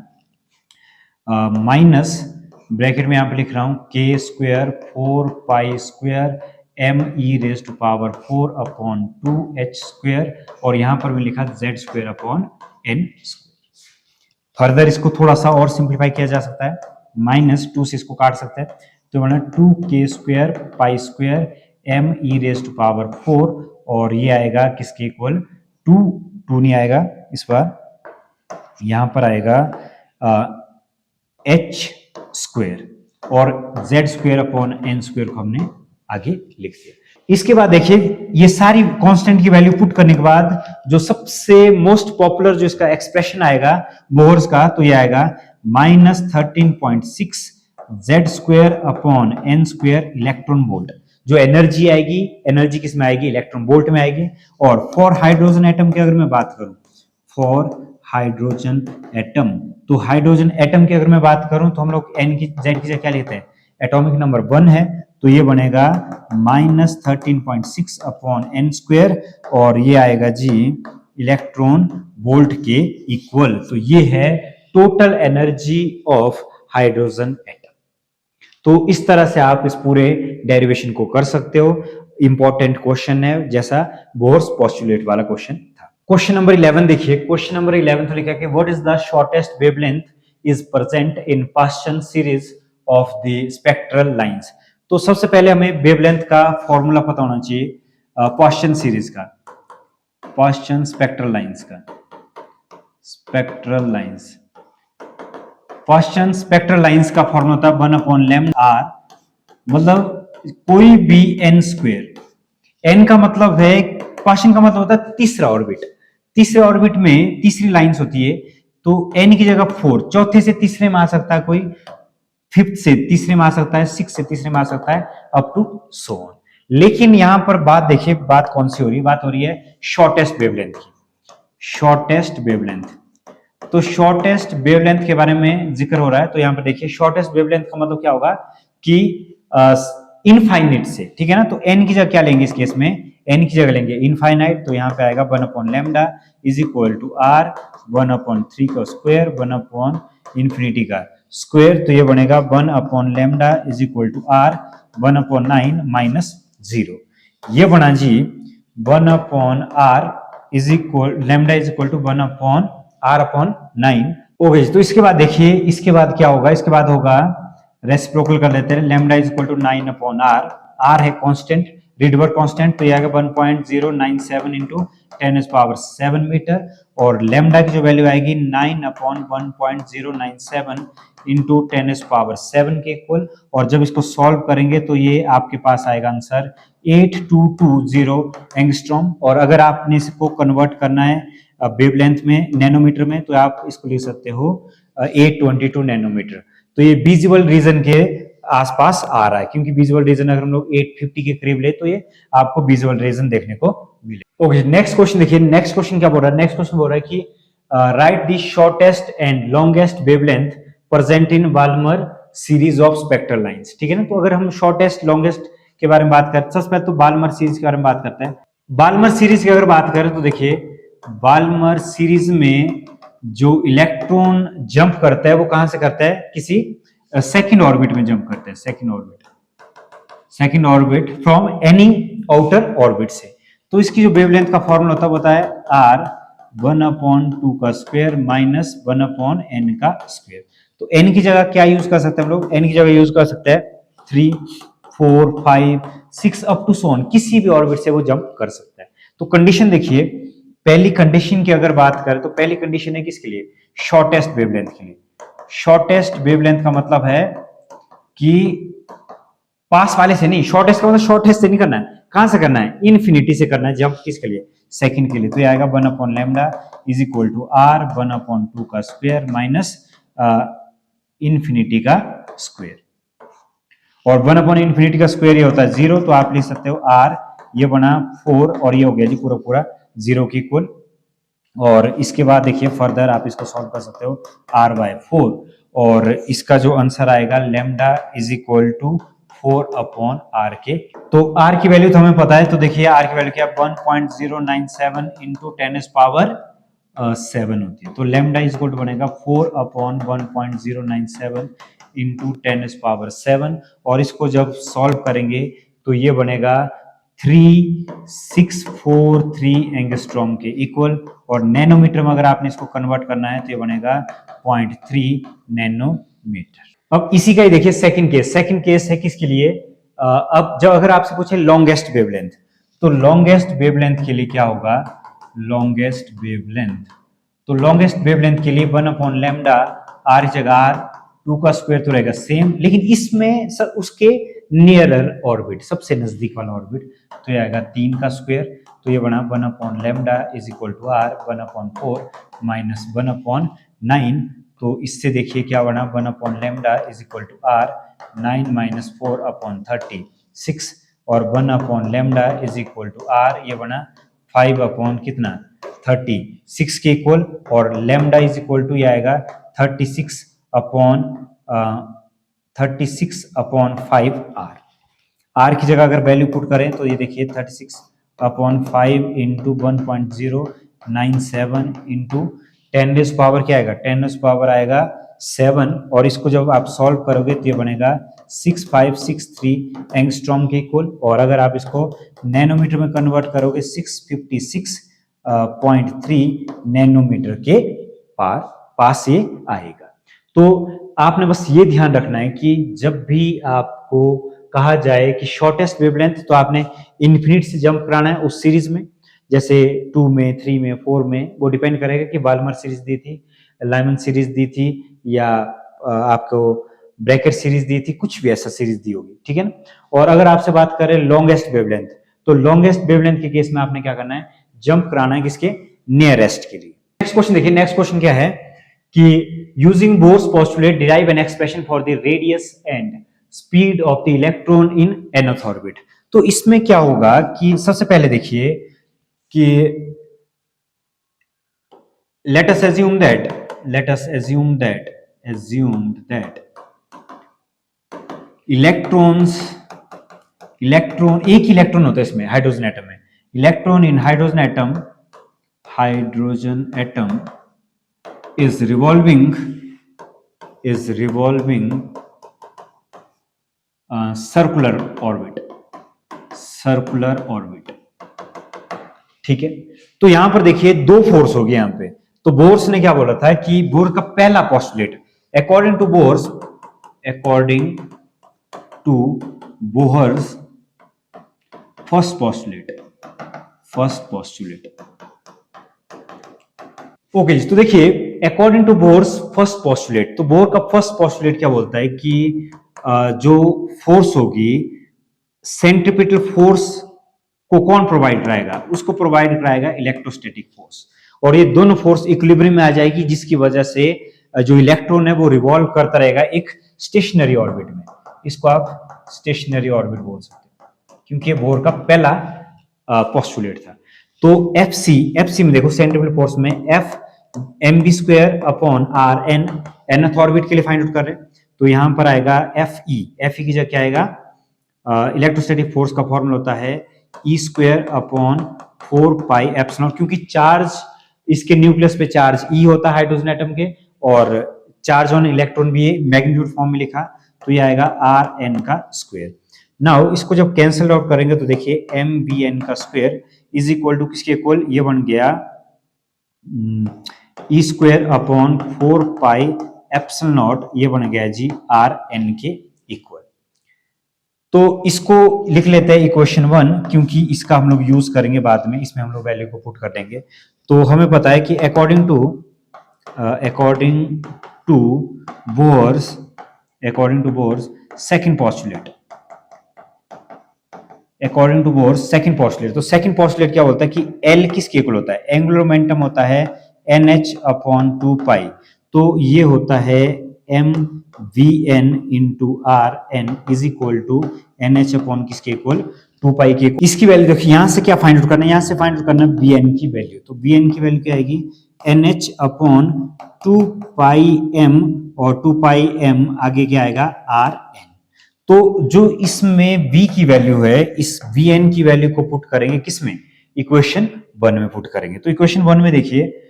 माइनस ब्रैकेट में यहां पर लिख रहा हूं K square 4 pi square M E raise to power 4 upon 2 H square, और यहां पर भी लिखा Z square upon N square. Further इसको थोड़ा सा और सिंप्लीफाई किया जा सकता है, माइनस 2 से इसको काट सकते हैं, तो बना 2 K square pi square M E raise to power 4, और ये आएगा किसके इक्वल, 2 नहीं आएगा इस बार, यहां पर आएगा एच स्क्वायर, और Z square upon N square को हमने आगे लिख दिया। इसके बाद देखिए ये सारी कांस्टेंट की वैल्यू पुट करने के बाद जो सबसे मोस्ट पॉपुलर जो इसका एक्सप्रेशन आएगा बोहर्स का, तो ये आएगा minus 13.6 Z square upon N square electron volt. जो एनर्जी आएगी, एनर्जी किस में आएगी, इलेक्ट्रॉन वोल्ट में आएगी। और फॉर हाइड्रोजन एटम की अगर मैं बात करूं, फॉर हाइड्रोजन एटम, तो हाइड्रोजन एटम की अगर मैं बात करूं तो हम लोग एन की, जेड की जगह क्या लेते हैं, एटॉमिक नंबर 1 है, तो ये बनेगा माइनस 13.6 अपॉन एन स्क्वायर, और ये आएगा जी इलेक्ट्रॉन वोल्ट के इक्वल। तो ये है total energy of hydrogen atom. तो इस तरह से आप इस पूरे डेरिवेशन को कर सकते हो। इंपॉर्टेंट क्वेश्चन है, जैसा बोहर्स पोस्टुलेट वाला क्वेश्चन था। क्वेश्चन नंबर 11 देखिए, क्वेश्चन नंबर 11 तो लिखा है कि what is the shortest wavelength is present in Paschen series of the spectral lines. तो सबसे पहले हमें वेवलेंथ का फॉर्मूला पता होना चाहिए, पास्चन सीरीज का, पास्चन स्पेक्ट्रल लाइंस का, spectral lines, Paschen spectral lines का फॉर्मूला होता है 1/λ, मतलब कोई भी n स्क्वायर, n का मतलब है, पास्चन का मतलब होता है तीसरा ऑर्बिट, तीसरे ऑर्बिट में तीसरी लाइंस होती है, तो n की जगह 4, चौथे से तीसरे में आ सकता है कोई, 5th से तीसरे में आ सकता है, 6th से तीसरे में आ सकता है, अप टू सो ऑन। लेकिन यहां पर बात देखिए, बात कौन सी हो रही है, बात हो रही है शॉर्टेस्ट वेवलेंथ की, शॉर्टेस्ट वेवलेंथ। तो शॉर्टेस्ट वेवलेंथ के बारे में जिक्र हो रहा है। तो यहां पर देखिए शॉर्टेस्ट वेवलेंथ का मतलब क्या होगा कि इनफाइनाइट से, ठीक है ना। तो n की जगह क्या लेंगे इस केस में, n की जगह लेंगे इनफाइनाइट, तो यहां पे आएगा 1/λ इज इक्वल टू r 1/3 का स्क्वायर 1/इंफिनिटी का स्क्वायर, तो ये बनेगा 1/λ is equal to r 1/9 minus 0। ये बना जी 1/r is equal, lambda is equal to 1/r/9। Okay, तो इसके बाद देखिए, इसके बाद क्या होगा, इसके बाद होगा रेसिप्रोकल कर लेते हैं, lambda is equal to 9/r, r है कांस्टेंट, रिडबर्ग कांस्टेंट, तो ये आएगा 1.097 इंटू 10⁻7 मीटर, और लैम्डा की जो वैल्यू आएगी 9/1.097 इंटू 10⁻7 के इक्वल। और जब इसको सॉल्व करेंगे तो ये आपके पास आएगा आंसर 8220 एंगस्ट्रॉम। और अगर आपने इसको कन्वर्ट करना है वेवलेंथ में नैनोमीटर में, तो आप इसको लिख सकते हो 822 नैनोमीटर। तो ये विजिबल रीजन के आसपास आ रहा है, क्योंकि विजुअल रीजन अगर हम लोग 850 के करीब ले तो ये आपको विजुअल रीजन देखने को मिले। ओके, नेक्स्ट क्वेश्चन देखिए। नेक्स्ट क्वेश्चन क्या बोल रहा है? नेक्स्ट क्वेश्चन बोल रहा है कि right the shortest and longest wavelength present in Balmer series of spectral lines. ठीक है ना। तो अगर हम शॉर्टेस्ट लॉन्गेस्ट के बारे में बात करें, सबसे पहले तो बाल्मर सीरीज के बारे में बात करते हैं। बाल्मर सीरीज की अगर बात करें तो देखिए, बाल्मर सीरीज में जो इलेक्ट्रॉन जंप करता है वो कहां से करता है? किसी सेकंड ऑर्बिट में जंप करते हैं। Second orbit from any outer orbit से। तो इसकी जो वेवलेंथ का फॉर्मूला होता है वो है r 1/2 का स्क्वायर माइनस 1/n का स्क्वायर। तो n की जगह क्या यूज कर सकते हैं हम लोग? n की जगह यूज कर सकते हैं 3, 4, 5, 6 अप टू सो ऑन, किसी भी ऑर्बिट से वो जंप कर सकता है। तो कंडीशन देखिए, पहली कंडीशन की अगर बात करें तो पहली कंडीशन है किसके लिए? शॉर्टेस्ट वेवलेंथ के लिए। शॉर्टेस्ट वेवलेंथ का मतलब है कि पास वाले से नहीं, शॉर्टेस्ट का मतलब शॉर्टेस्ट से नहीं करना है। कहां से करना है? इन्फिनिटी से करना है जंप। किसके लिए? सेकंड के लिए। तो ये आएगा 1/λ इज इक्वल टू r 1/2 का स्क्वायर माइनस इन्फिनिटी का स्क्वायर। और 1/∞ का स्क्वायर ये होता है 0, तो आप लिख सकते हो r, ये बना 4 और ये हो गया जी पूरा पूरा 0 के इक्वल। और इसके बाद देखिए फर्दर आप इसको सॉल्व कर सकते हो r/4, और इसका जो आंसर आएगा lambda is equal to 4/r के। तो r की वैल्यू तो हमें पता है, तो देखिए r की वैल्यू क्या? 1.097 इंटू 10⁻7 होती है। तो लैम्डा इज इक्वल टू बनेगा 4/1.097 इंटू 10⁻7, और इसको जब सॉल्व करेंगे तो ये बनेगा 3643 एंगस्ट्रॉम के इक्वल। और नैनोमीटर में अगर आपने इसको कन्वर्ट करना है तो ये बनेगा 0.3 नैनोमीटर। अब इसी का ही देखिए सेकंड केस। सेकंड केस है किसके लिए? अब जब अगर आपसे पूछे लॉन्गेस्ट वेवलेंथ, तो लॉन्गेस्ट वेवलेंथ के लिए क्या होगा? लॉन्गेस्ट वेवलेंथ, तो लॉन्गेस्ट वेवलेंथ के लिए 1/λ, r जगह r, 2 का स्क्वायर तो रहेगा सेम, लेकिन इसमें उसके नियरर ऑर्बिट, सबसे नजदीक वाला ऑर्बिट, तो ये आएगा 3 का स्क्वायर। तो ये बना 1/λ is equal to r 1/4 minus 1/9। तो इससे देखिए क्या बना? 1/λ is equal to r 9 minus 4/36, और 1/λ इज इक्वल टू r, ये बना 5 कितना? 36 के इक्वल। और लैम्डा इज इक्वल टू ये आएगा 36/5r। r की जगह अगर वैल्यू पुट करें तो ये देखिए 36/5 इंटू 1.097 इंटू 10 पावर क्या आएगा? 10 पावर आएगा 7, और इसको जब आप सॉल्व करोगे तो ये बनेगा 6563 एंगस्ट्रॉम के इक्वल। और अगर आप इसको नैनोमीटर में कन्वर्ट करोगे 656.3 नैनोमीटर के पास ये आएगा। तो आपने बस ये ध्यान रखना है कि जब भी आपको कहा जाए कि शॉर्टेस्ट वेवलेंथ, तो आपने इन्फिनिट से जंप कराना है उस सीरीज में, जैसे 2 में, 3 में, 4 में, वो डिपेंड करेगा कि बाल्मर सीरीज दी थी, लाइमन सीरीज दी थी, या आपको ब्रैकेट सीरीज दी थी, कुछ भी ऐसा सीरीज दी होगी। ठीक है ना। और अगर आपसे बात करें लॉन्गेस्ट वेवलेंथ, तो लॉन्गेस्ट वेवलेंथ के केस में आपने क्या करना है? जंप कराना है किसके? नियरेस्ट के लिए। नेक्स्ट क्वेश्चन देखिए। नेक्स्ट क्वेश्चन क्या है कि using Bohr's postulate derive an expression for the radius and speed of the electron in nth orbit. तो इसमें क्या होगा कि सबसे पहले देखिए कि let us assume that electron एक इलेक्ट्रॉन होता है इसमें, हाइड्रोजन एटम में। Electron in hydrogen atom is revolving circular orbit। ठीक है। तो यहां पर देखिए दो फोर्स हो गए यहां पे। तो बोर्स ने क्या बोला था कि बोर का पहला postulate, according to Bohr's first postulate. Okay जी। तो देखिए according to Bohr's first postulate, तो बोर का फर्स्ट पोस्टुलेट क्या बोलता है कि जो फोर्स होगी, सेंट्रीपिटल फोर्स को कौन प्रोवाइड कराएगा? उसको प्रोवाइड कराएगा इलेक्ट्रोस्टैटिक फोर्स। और ये दोनों फोर्स इक्विलिब्रियम में आ जाएगी, जिसकी वजह से जो इलेक्ट्रॉन है वो रिवॉल्व करता रहेगा एक स्टेशनरी ऑर्बिट में। इसको आप स्टेशनरी ऑर्बिट बोल सकते हो, क्योंकि बोर का पहला पोस्टुलेट था। तो एफ सी में देखो सेंट्रिपेटल फोर्स में F M B square upon R N, nth orbit के लिए फाइंड आउट कर रहे हैं, तो यहां पर आएगा एफ ई की जगह क्या आएगा, इलेक्ट्रोस्टैटिक फोर्स का फॉर्मूला होता है E square upon 4 pi epsilon, क्योंकि चार्ज इसके न्यूक्लियस पे चार्ज ई होता है हाइड्रोजन एटम के, और चार्ज ऑन इलेक्ट्रॉन भी मैग्नीट्यूड फॉर्म में लिखा, तो ये आएगा आर एन का स्क्वायर। नाउ इसको जब कैंसिल आउट करेंगे तो देखिए एम बी एन का स्क्वायर इज इक्वल टू किसके इक्वल, ये बन गया E square upon 4 pi epsilon naught, ये बन गया जी आर एन के इक्वल। तो इसको लिख लेते हैं इक्वेशन 1, क्योंकि इसका हम लोग यूज करेंगे बाद में, इसमें हम लोग वैल्यू को पुट कर देंगे। तो हमें पता है कि according to Bohr's second postulate, तो सेकंड पोस्टुलेट क्या बोलता है कि एल किसके इक्वल होता है, एंगुलर मोमेंटम होता है NH अपॉन 2 पाई, तो ये होता है M V N into R N is equal to NH upon किसके इक्वल 2 पाई के। इसकी वैल्यू देखिए, यहां से क्या फाइंड आउट करना है, यहां से फाइंड आउट करना है बी एन की वैल्यू, तो बी एन की वैल्यू क्या आएगी NH अपॉन 2 पाई m, और 2 पाई m आगे क्या आएगा आर एन। तो जो इसमें v की वैल्यू है, इस vn की वैल्यू को पुट करेंगे किसमें, इक्वेशन 1 में पुट करेंगे। तो इक्वेशन 1 में देखिए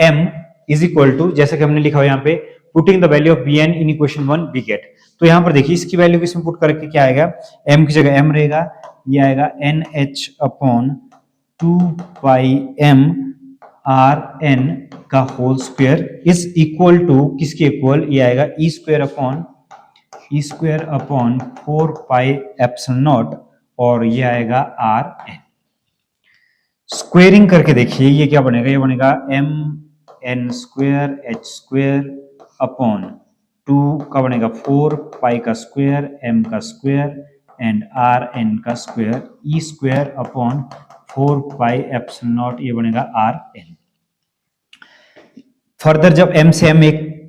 m इज इक्वल टू, जैसा कि हमने लिखा हुआ यहाँ पे, putting the value of vn in equation 1 we get. तो यहाँ पर देखिए इसकी वैल्यू किसमें पुट करके क्या आएगा, m की जगह m रहेगा, ये आएगा NH upon 2 pi m R N का whole square is equal to किसके इक्वल, ये आएगा E square upon 4 pi epsilon naught, और ये आएगा आर एन। स्क्वेयरिंग करके देखिए ये क्या बनेगा, ये बनेगा M N square H square upon 2 का बनेगा 4 पाई का स्क्वायर m का स्क्वायर एंड आर एन का square E square upon 4 pi epsilon naught, ये बनेगा आर एन। फर्दर जब m से m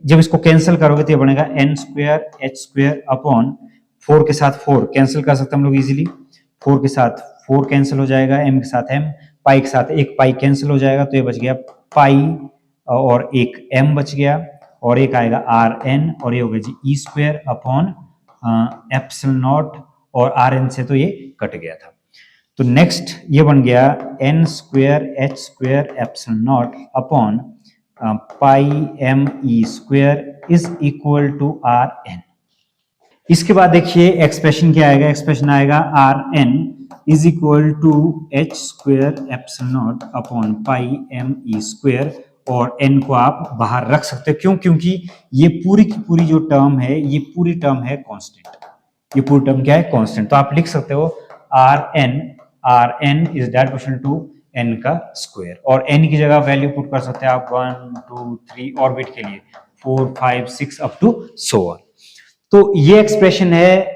जब इसको कैंसिल करोगे तो ये बनेगा n square H square upon 4 के साथ 4 कैंसिल कर सकते हैं हम लोग इजीली, 4 के साथ 4 कैंसिल हो जाएगा, m के साथ m, पाई के साथ एक पाई कैंसिल हो जाएगा, तो ये बच गया पाई और एक m बच गया, और एक आएगा आर एन, और ये हो गया जी E square upon epsilon naught, और आर एन से तो ये कट गया था। तो नेक्स्ट ये बन गया n square H square epsilon naught upon pi M E square is equal to R N. इसके बाद देखिए एक्सप्रेशन क्या आएगा, एक्सप्रेशन आएगा R N is equal to H square epsilon naught upon pi M E square, और n को आप बाहर रख सकते हो, क्यों, क्योंकि ये पूरी की पूरी जो टर्म है, ये पूरी टर्म है कांस्टेंट, ये पूरी टर्म क्या है कांस्टेंट। तो आप लिख सकते हो R N is that equal to n का स्क्वायर, और n की जगह वैल्यू पुट कर सकते हैं आप 1 2 3 ऑर्बिट के लिए 4 5 6 अप टू सो ऑन। तो ये एक्सप्रेशन है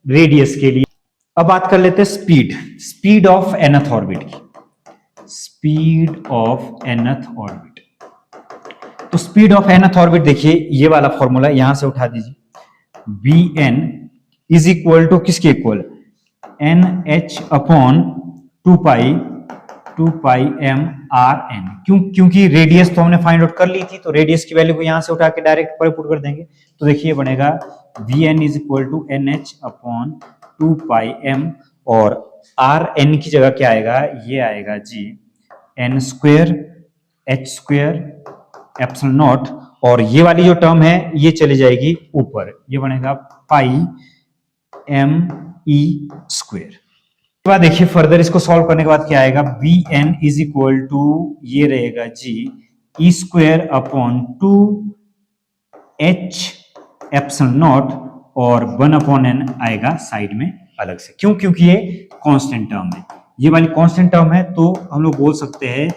रेडियस के लिए। अब बात कर लेते हैं स्पीड ऑफ nth ऑर्बिट की, स्पीड ऑफ nth ऑर्बिट। तो स्पीड ऑफ nth ऑर्बिट देखिए ये वाला फॉर्मूला यहां से उठा दीजिए, Vn इज इक्वल टू किसके equal, NH upon 2 pi m R N. क्योंकि रेडियस तो हमने फाइंड आउट कर ली थी, तो रेडियस की वैल्यू को यहां से उठा के डायरेक्ट पर पुट कर देंगे, तो देखिए बनेगा Vn is equal to NH upon 2 pi m, और आर एन की जगह क्या आएगा, ये आएगा जी n square h square epsilon naught, और ये वाली जो टर्म है ये चली जाएगी ऊपर, ये बनेगा पाई एम ई स्क्वायर। बाद देखिए फर्दर इसको सॉल्व करने के बाद क्या आएगा, Vn इज इक्वल टू ये रहेगा जी E square upon 2 h epsilon naught, और 1 अपॉन n आएगा साइड में अलग से, क्योंकि ये कांस्टेंट टर्म है, ये वाली कांस्टेंट टर्म है, तो हम लोग बोल सकते हैं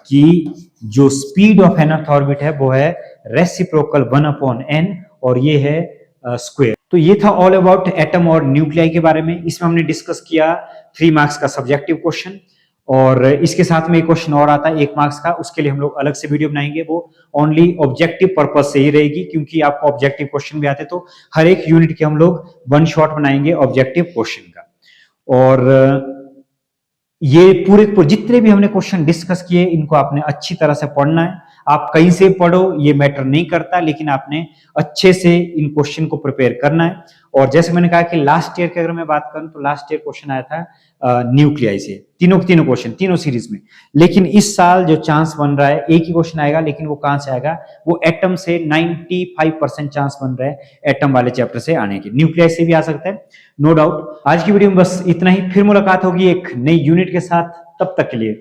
कि जो स्पीड ऑफ nth ऑर्बिट है वो है रेसिप्रोकल 1 अपॉन n, और ये है स्क्वायर। तो ये था ऑल अबाउट एटम और न्यूक्लियाई के बारे में। इसमें हमने डिस्कस किया 3 मार्क्स का सब्जेक्टिव क्वेश्चन, और इसके साथ में एक क्वेश्चन और आता है 1 मार्क्स का, उसके लिए हम लोग अलग से वीडियो बनाएंगे, वो ओनली ऑब्जेक्टिव पर्पज से ही रहेगी, क्योंकि आपको ऑब्जेक्टिव क्वेश्चन भी आते, तो हर एक यूनिट के हम लोग वन शॉट बनाएंगे ऑब्जेक्टिव क्वेश्चन का। और ये पूरे जितने भी हमने क्वेश्चन डिस्कस किए इनको आपने अच्छी तरह से पढ़ना है। आप कहीं से पढ़ो ये मैटर नहीं करता, लेकिन आपने अच्छे से इन क्वेश्चन को प्रिपेयर करना है। और जैसे मैंने कहा कि लास्ट ईयर की अगर मैं बात करूं तो लास्ट ईयर क्वेश्चन आया था न्यूक्लियाई से, तीनों क्वेश्चन तीनों सीरीज में। लेकिन इस साल जो चांस बन रहा है एक ही क्वेश्चन आएगा, लेकिन वो कहां से आएगा, वो एटम से 95% चांस बन रहा है एटम वाले चैप्टर से आने के। न्यूक्लियाई से भी आ सकता है, नो डाउट। आज की वीडियो में बस इतना ही, फिर मुलाकात होगी एक नई यूनिट के साथ, तब तक के लिए